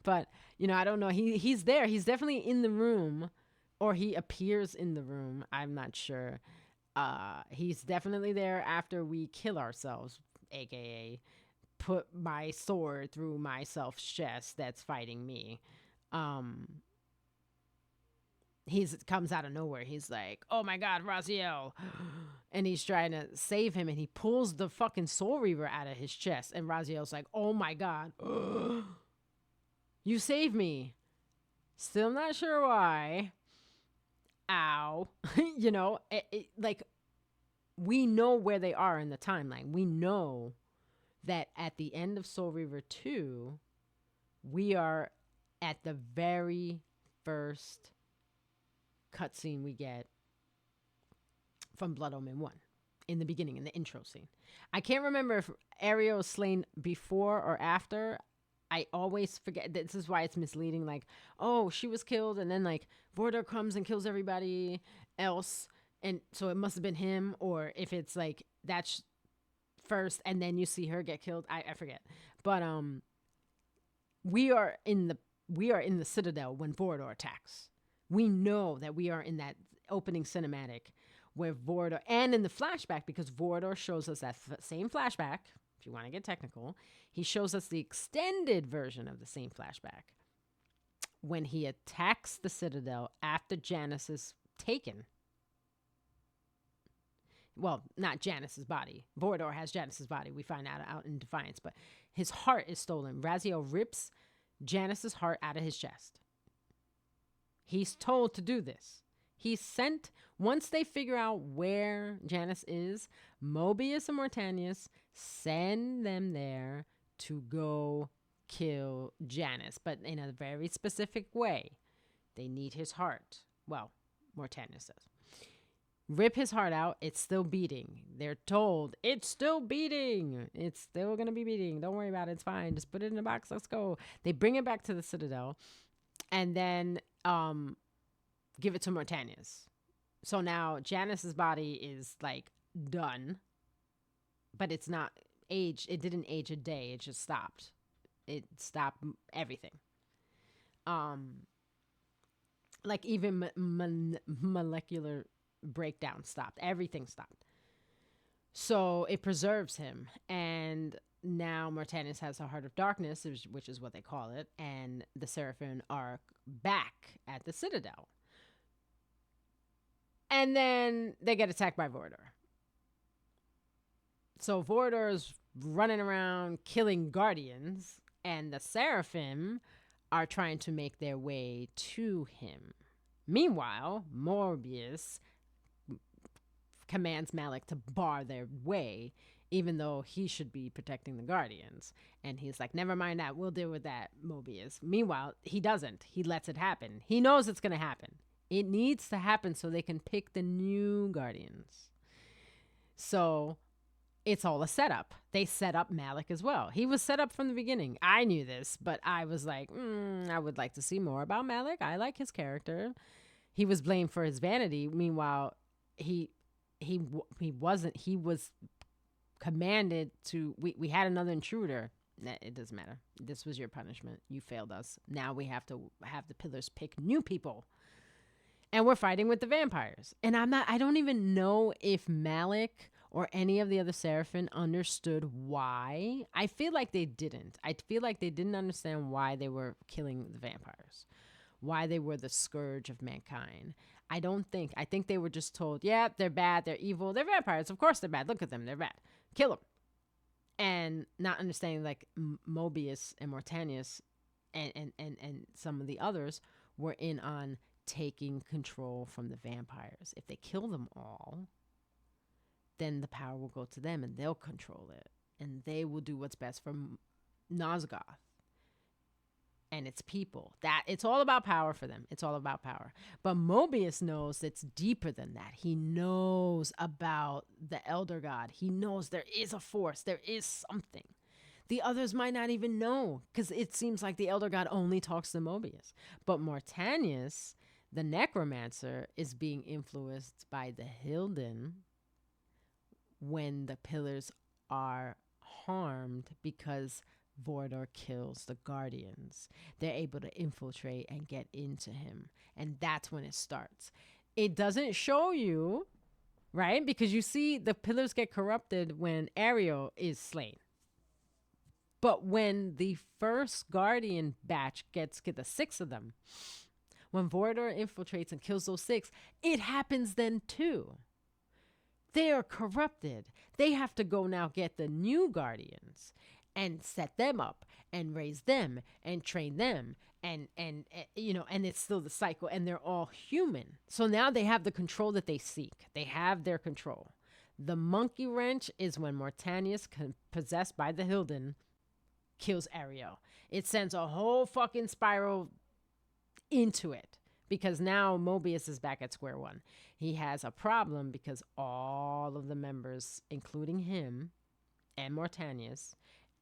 But, I don't know. He's there. He's definitely in the room, or he appears in the room. I'm not sure. He's definitely there after we kill ourselves, aka put my sword through myself's chest that's fighting me. He comes out of nowhere. He's like, "Oh my God, Raziel." And he's trying to save him, and he pulls the fucking Soul Reaver out of his chest. And Raziel's like, "Oh my God, you saved me." Still not sure why. Ow. We know where they are in the timeline. We know that at the end of Soul Reaver 2, we are at the very first cutscene we get from Blood Omen 1 in the beginning, in the intro scene. I can't remember if Ariel was slain before or after. I always forget. This is why it's misleading. Oh, she was killed, and then Vordor comes and kills everybody else, and so it must have been him. Or if it's that's first, and then you see her get killed. I forget. But we are in the Citadel when Vordor attacks. We know that we are in that opening cinematic where Vordor, and in the flashback, because Vordor shows us that same flashback. If you want to get technical, he shows us the extended version of the same flashback when he attacks the Citadel after Janus is taken. Well, not Janus's body. Vordor has Janus's body. We find out in Defiance, but his heart is stolen. Raziel rips Janus's heart out of his chest. He's told to do this. He's sent, once they figure out where Janus is, Mobius and Mortanius send them there to go kill Janus, but in a very specific way. They need his heart. Well, Mortanius says. Rip his heart out. It's still beating. They're told, "It's still beating. It's still going to be beating. Don't worry about it. It's fine. Just put it in a box. Let's go." They bring it back to the Citadel and then give it to Mortanius. So now Janus's body is done, but it's not aged. It didn't age a day. It just stopped. It stopped everything. Even molecular breakdown stopped. Everything stopped. So it preserves him. And now Mortanius has a heart of darkness, which is what they call it. And the Seraphim are back at the Citadel. And then they get attacked by Vordor. So Vordor is running around killing guardians, and the Seraphim are trying to make their way to him. Meanwhile, Mobius commands Malik to bar their way even though he should be protecting the Guardians. And he's like, never mind that. We'll deal with that, Mobius. Meanwhile, he doesn't. He lets it happen. He knows it's going to happen. It needs to happen so they can pick the new Guardians. So it's all a setup. They set up Malik as well. He was set up from the beginning. I knew this, but I was like, I would like to see more about Malik. I like his character. He was blamed for his vanity. Meanwhile, he wasn't. He was commanded to. We had another intruder. It doesn't matter. This was your punishment. You failed us. Now we have to have the pillars pick new people. And we're fighting with the vampires. And I don't even know if Malik or any of the other Saraphan understood why. I feel like they didn't. I feel like they didn't understand why they were killing the vampires, why they were the scourge of mankind. I think they were just told, yeah, they're bad, they're evil, they're vampires. Of course they're bad. Look at them, they're bad. Kill them. And not understanding like Mobius and Mortanius and some of the others were in on taking control from the vampires. If they kill them all, then the power will go to them and they'll control it. And they will do what's best for Nosgoth and its people. That it's all about power for them. It's all about power. But Mobius knows it's deeper than that. He knows about the Elder God. He knows there is a force. There is something. The others might not even know, because it seems like the Elder God only talks to Mobius. But Mortanius, the necromancer, is being influenced by the Hilden when the pillars are harmed because Vordor kills the Guardians. They're able to infiltrate and get into him. And that's when it starts. It doesn't show you, right? Because you see the pillars get corrupted when Ariel is slain. But when the first Guardian batch get the 6 of them, when Vordor infiltrates and kills those 6, it happens then too. They are corrupted. They have to go now get the new Guardians and set them up and raise them and train them and it's still the cycle, and they're all human. So now they have the control that they seek. They have their control. The monkey wrench is when Mortanius, possessed by the Hilden, kills Ariel. It sends a whole fucking spiral into it. Because now Mobius is back at square one. He has a problem because all of the members, including him and Mortanius,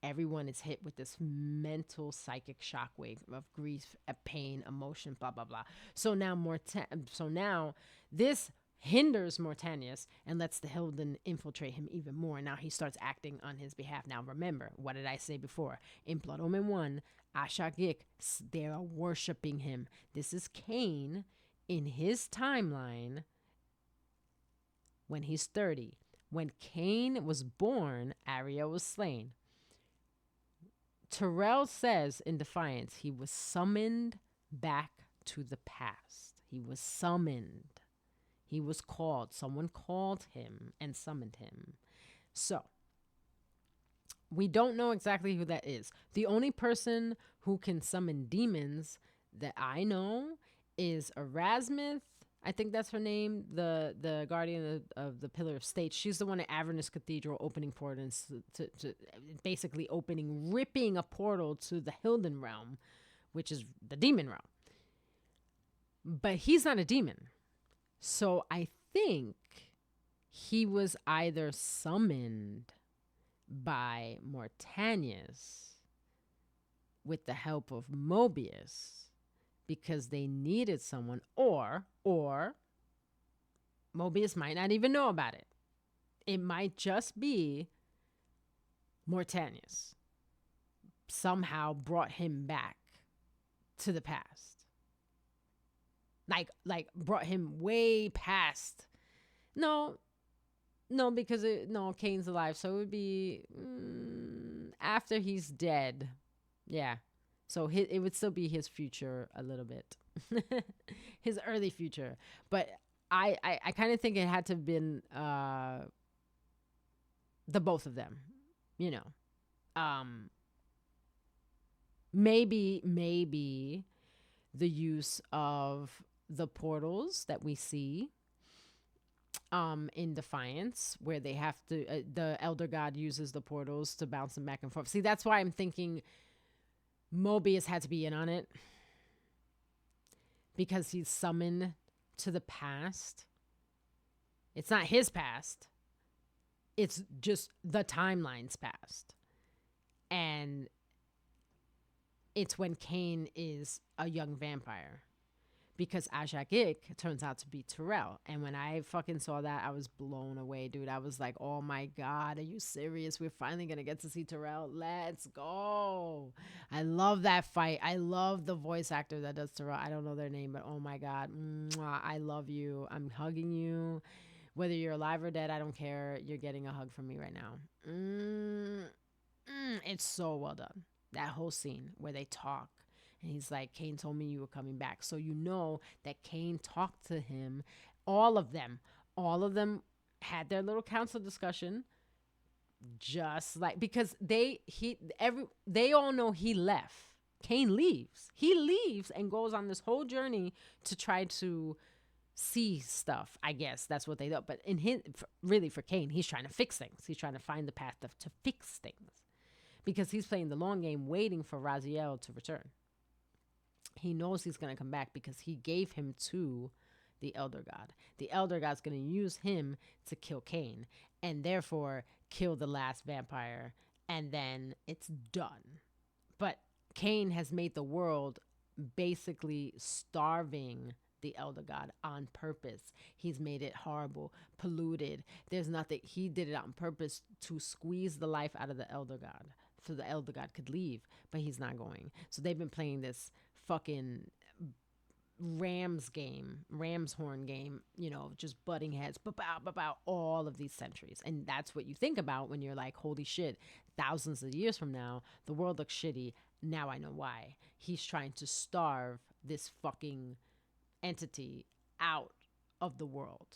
everyone is hit with this mental psychic shockwave of grief, pain, emotion, blah, blah, blah. So now this hinders Mortanius and lets the Hilden infiltrate him even more. Now he starts acting on his behalf. Now remember, what did I say before? In Blood Omen 1, Ashagik, they are worshiping him. This is Kain in his timeline when he's 30. When Kain was born, Ariel was slain. Terrell says in Defiance, he was summoned back to the past. He was summoned. He was called. Someone called him and summoned him. So we don't know exactly who that is. The only person who can summon demons that I know is Erasmus. I think that's her name, the guardian of the Pillar of State. She's the one at Avernus Cathedral opening portals to basically ripping a portal to the Hilden realm, which is the demon realm. But he's not a demon. So I think he was either summoned by Mortanius with the help of Mobius because they needed someone, or Mobius might not even know about it. It might just be Mortanius somehow brought him back to the past. Like brought him way past. No, because Kain's alive, so it would be after he's dead. Yeah, so it would still be his future a little bit, his early future. But I kind of think it had to have been the both of them, maybe the use of the portals that we see in Defiance, where they have to the Elder God uses the portals to bounce them back and forth. See, that's why I'm thinking Mobius had to be in on it, because he's summoned to the past. It's not his past, it's just the timeline's past. And it's when Kain is a young vampire, because Ajak turns out to be Terrell. And when I fucking saw that, I was blown away, dude. I was like, oh my God, are you serious? We're finally going to get to see Terrell. Let's go. I love that fight. I love the voice actor that does Terrell. I don't know their name, but oh my God. Mwah, I love you. I'm hugging you. Whether you're alive or dead, I don't care. You're getting a hug from me right now. It's so well done. That whole scene where they talk. And he's like, Kain told me you were coming back. So you know that Kain talked to him. All of them had their little council discussion. Just like, because they all know he left. Kain leaves. He leaves and goes on this whole journey to try to see stuff. I guess that's what they do. But really for Kain, he's trying to fix things. He's trying to find the path to fix things, because he's playing the long game, waiting for Raziel to return. He knows he's going to come back because he gave him to the Elder God. The Elder God's going to use him to kill Kain, and therefore kill the last vampire, and then it's done. But Kain has made the world basically starving the Elder God on purpose. He's made it horrible, polluted. There's nothing. He did it on purpose to squeeze the life out of the Elder God, so the Elder God could leave, but he's not going. So they've been playing this fucking ram's horn game, just butting heads, about all of these centuries. And that's what you think about when you're like, holy shit, thousands of years from now, the world looks shitty. Now I know why. He's trying to starve this fucking entity out of the world.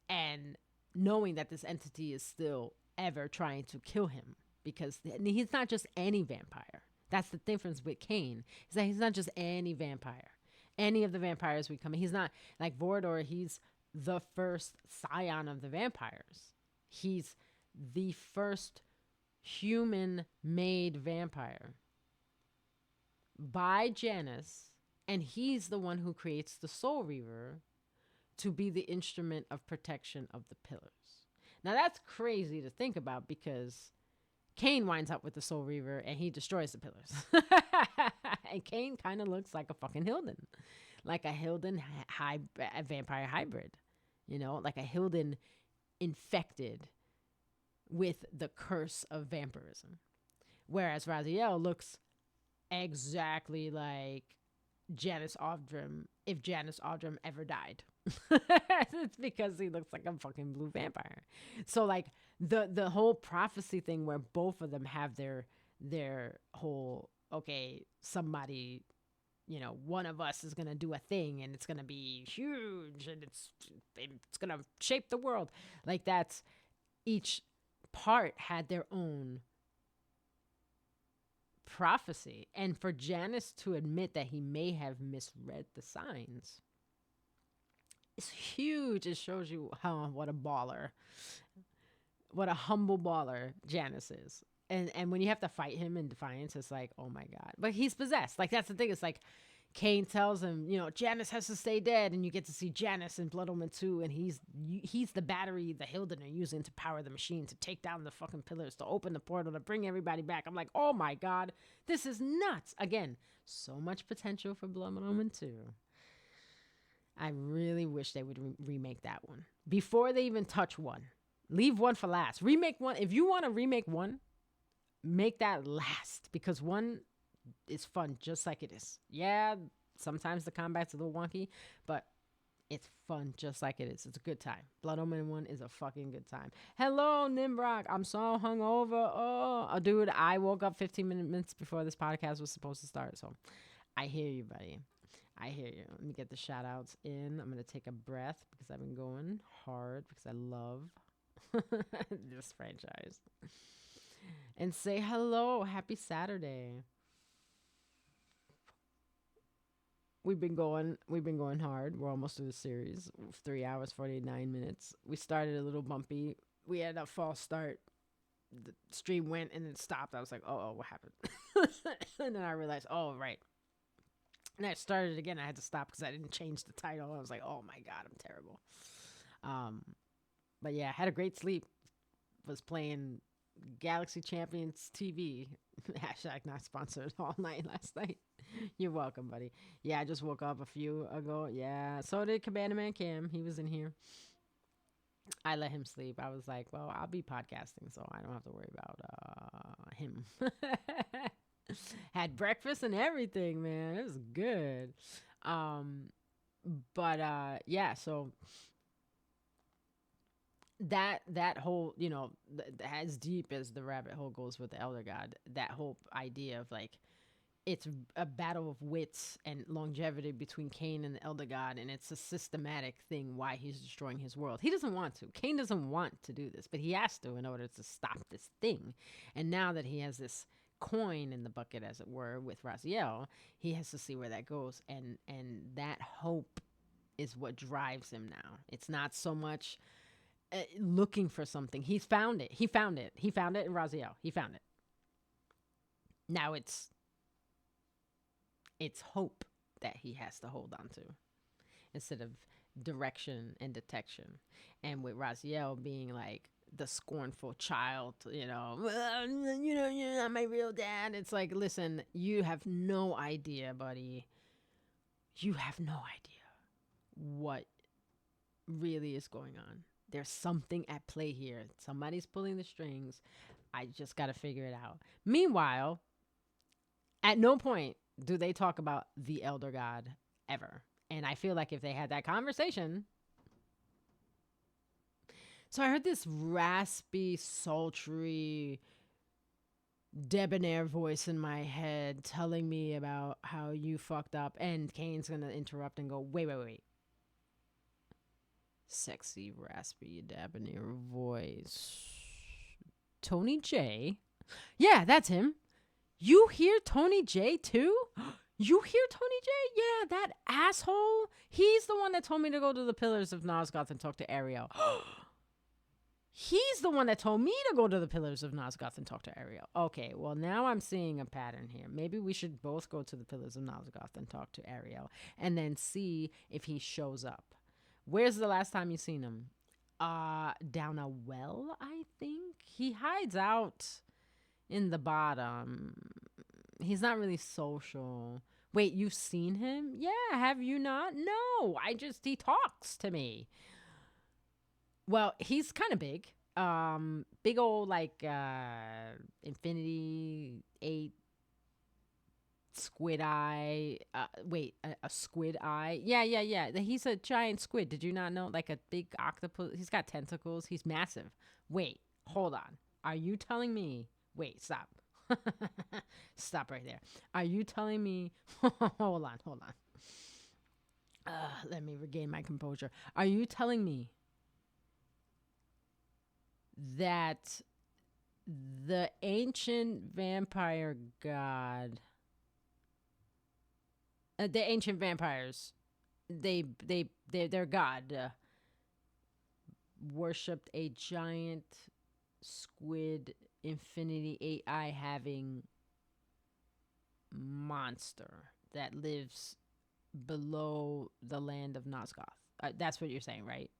And knowing that this entity is still ever trying to kill him, because he's not just any vampire. That's the difference with Kain, is that he's not just any vampire. Any of the vampires we come in, he's not like Vorador. He's the first scion of the vampires. He's the first human-made vampire by Janus, and he's the one who creates the Soul Reaver to be the instrument of protection of the pillars. Now that's crazy to think about, because Kain winds up with the Soul Reaver and he destroys the pillars. And Kain kind of looks like a fucking Hilden. Like a Hilden vampire hybrid. Like a Hilden infected with the curse of vampirism. Whereas Raziel looks exactly like Janus Aldrim, if Janus Aldrim ever died. It's because he looks like a fucking blue vampire. So like the whole prophecy thing, where both of them have their whole, okay, somebody, one of us is gonna do a thing and it's gonna be huge and it's gonna shape the world. Like, that's, each part had their own prophecy. And for Janus to admit that he may have misread the signs, it's huge. It shows you what a baller, what a humble baller Janus is. And when you have to fight him in Defiance, it's like, oh my God. But he's possessed. Like, that's the thing. It's like Kain tells him, Janus has to stay dead, and you get to see Janus in Blood Omen 2, and he's the battery the Hilden are using to power the machine, to take down the fucking pillars, to open the portal, to bring everybody back. I'm like, oh my God, this is nuts. Again, so much potential for Blood Omen 2. I really wish they would remake that one before they even touch 1. Leave 1 for last. Remake 1. If you want to remake 1, make that last, because 1 is fun just like it is. Yeah, sometimes the combat's a little wonky, but it's fun just like it is. It's a good time. Blood Omen 1 is a fucking good time. Hello, Nimbrock. I'm so hungover. Oh, dude, I woke up 15 minutes before this podcast was supposed to start, so I hear you, buddy. I hear you. Let me get the shout outs in. I'm going to take a breath because I've been going hard, because I love this franchise. And say hello. Happy Saturday. we've been going hard. We're almost through the series. 3 hours, 49 minutes. We started a little bumpy. We had a false start. The stream went and it stopped. I was like, oh, what happened? And then I realized, oh, right. And I started again. I had to stop because I didn't change the title. I was like, oh my God, I'm terrible. Um, but yeah, I had a great sleep. Was playing Galaxy Champions TV. Hashtag not sponsored all night last night. You're welcome, buddy. Yeah, I just woke up a few ago. Yeah, so did Cabana Man Cam. He was in here. I let him sleep. I was like, well, I'll be podcasting, so I don't have to worry about him. Had breakfast and everything, man. It was good. Um, but yeah, so that whole, as deep as the rabbit hole goes with the elder god, that whole idea of like it's a battle of wits and longevity between Kain and the elder god, and it's a systematic thing why he's destroying his world. He doesn't want to. Kain doesn't want to do this, but he has to in order to stop this thing. And now that he has this coin in the bucket, as it were, with Raziel, he has to see where that goes, and that hope is what drives him now. It's not so much looking for something. He's found it. He found it. He found it in Raziel. He found it. Now it's hope that he has to hold on to instead of direction and detection. And with Raziel being like the scornful child, you're not my real dad. It's like, listen, you have no idea, buddy. You have no idea what really is going on. There's something at play here. Somebody's pulling the strings. I just got to figure it out. Meanwhile, at no point do they talk about the elder god ever. And I feel like if they had that conversation. So I heard this raspy, sultry, debonair voice in my head telling me about how you fucked up. And Kane's going to interrupt and go, wait. Sexy, raspy, debonair voice. Tony J? Yeah, that's him. You hear Tony J too? You hear Tony J? Yeah, that asshole. He's the one that told me to go to the Pillars of Nosgoth and talk to Ariel. He's the one that told me to go to the Pillars of Nosgoth and talk to Ariel. Okay, well, now I'm seeing a pattern here. Maybe we should both go to the Pillars of Nosgoth and talk to Ariel and then see if he shows up. Where's the last time you seen him? Down a well, I think. He hides out in the bottom. He's not really social. Wait, you've seen him? Yeah, have you not? No, he talks to me. Well, he's kind of big. Big old, like, Infinity 8 squid eye. A squid eye. Yeah. He's a giant squid. Did you not know? Like a big octopus. He's got tentacles. He's massive. Wait, hold on. Are you telling me? Wait, stop. Stop right there. Are you telling me? Hold on. Let me regain my composure. Are you telling me that the ancient vampire god, the ancient vampires, their god worshipped a giant squid, Infinity 8 eye having monster that lives below the land of Nosgoth? That's what you're saying, right?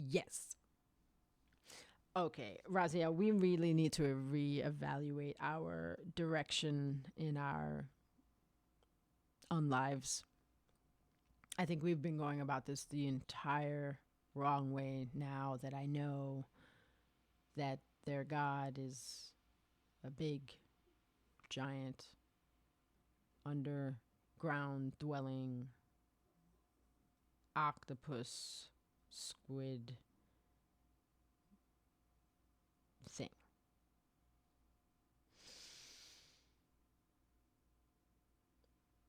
Yes. Okay, Razia, we really need to reevaluate our direction in our lives. I think we've been going about this the entire wrong way now that I know that their god is a big, giant, underground dwelling octopus squid thing.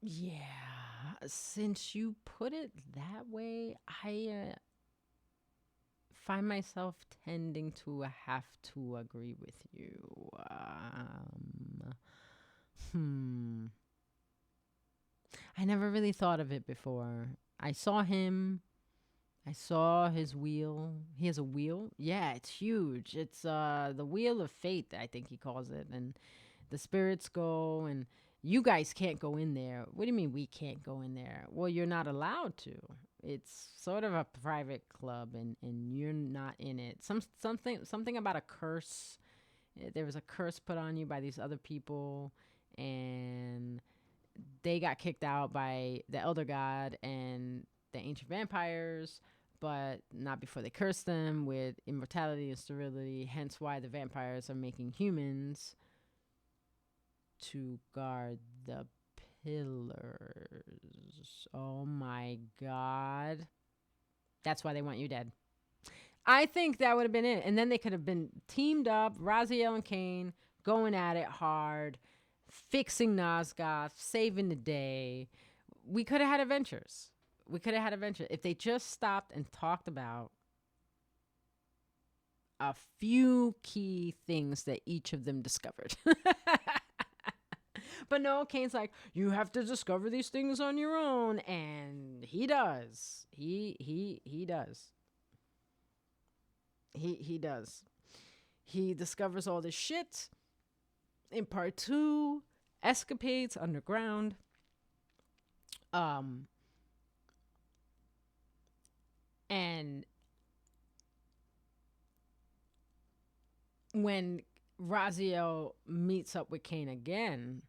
Yeah, since you put it that way, I find myself tending to have to agree with you. Hmm. I never really thought of it before. I saw him. I saw his wheel. He has a wheel. Yeah, it's huge. It's the wheel of fate, I think he calls it. And the spirits go, and you guys can't go in there. What do you mean we can't go in there? Well, you're not allowed to. It's sort of a private club, and you're not in it. Something about a curse. There was a curse put on you by these other people, and they got kicked out by the elder god and the ancient vampires, but not before they cursed them with immortality and sterility. Hence why the vampires are making humans to guard the pillars. Oh my god. That's why they want you dead. I think that would have been it. And then they could have been teamed up, Raziel and Kain, going at it hard, fixing Nosgoth, saving the day. We could have had adventures. If they just stopped and talked about a few key things that each of them discovered. But no, Kane's like, you have to discover these things on your own, and he does. He does. He does. He discovers all this shit in part 2, escapades underground. And when Raziel meets up with Kain again,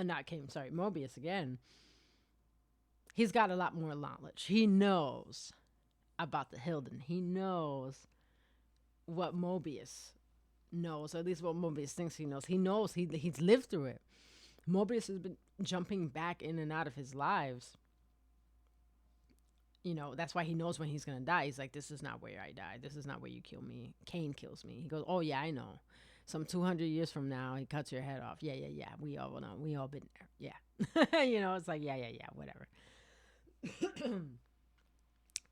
not Kain, sorry, Mobius again, he's got a lot more knowledge. He knows about the Hilden. He knows what Mobius knows, or at least what Mobius thinks he knows. He knows he's lived through it. Mobius has been jumping back in and out of his lives. You know, that's why he knows when he's going to die. He's like, this is not where I die. This is not where you kill me. Kain kills me. He goes, oh, yeah, I know. Some 200 years from now, he cuts your head off. Yeah. We all know. We all been there. Yeah. You know, it's like, yeah, whatever.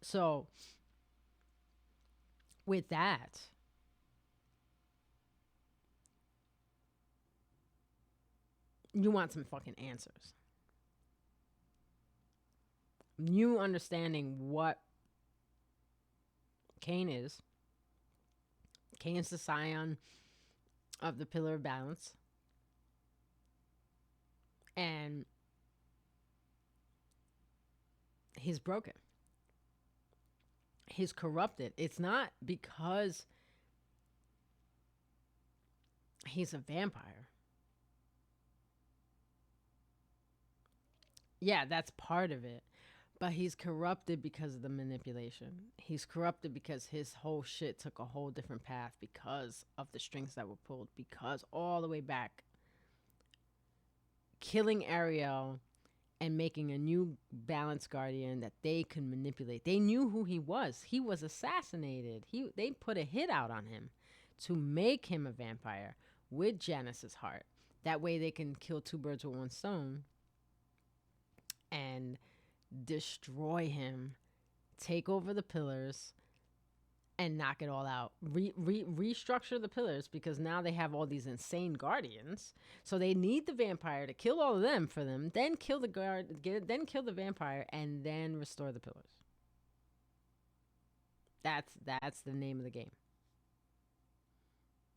So, with that, you want some fucking answers. You understanding what Kain is. Kain's the scion of the Pillar of Balance. And he's broken. He's corrupted. It's not because he's a vampire. Yeah, that's part of it. But he's corrupted because of the manipulation. He's corrupted because his whole shit took a whole different path because of the strings that were pulled. Because all the way back, killing Ariel and making a new Balance Guardian that they could manipulate. They knew who he was. He was assassinated. They put a hit out on him to make him a vampire with Janice's heart. That way they can kill two birds with one stone and destroy him, take over the pillars, and knock it all out. Restructure the pillars because now they have all these insane guardians. So they need the vampire to kill all of them for them, then kill then kill the vampire, and then restore the pillars. That's the name of the game.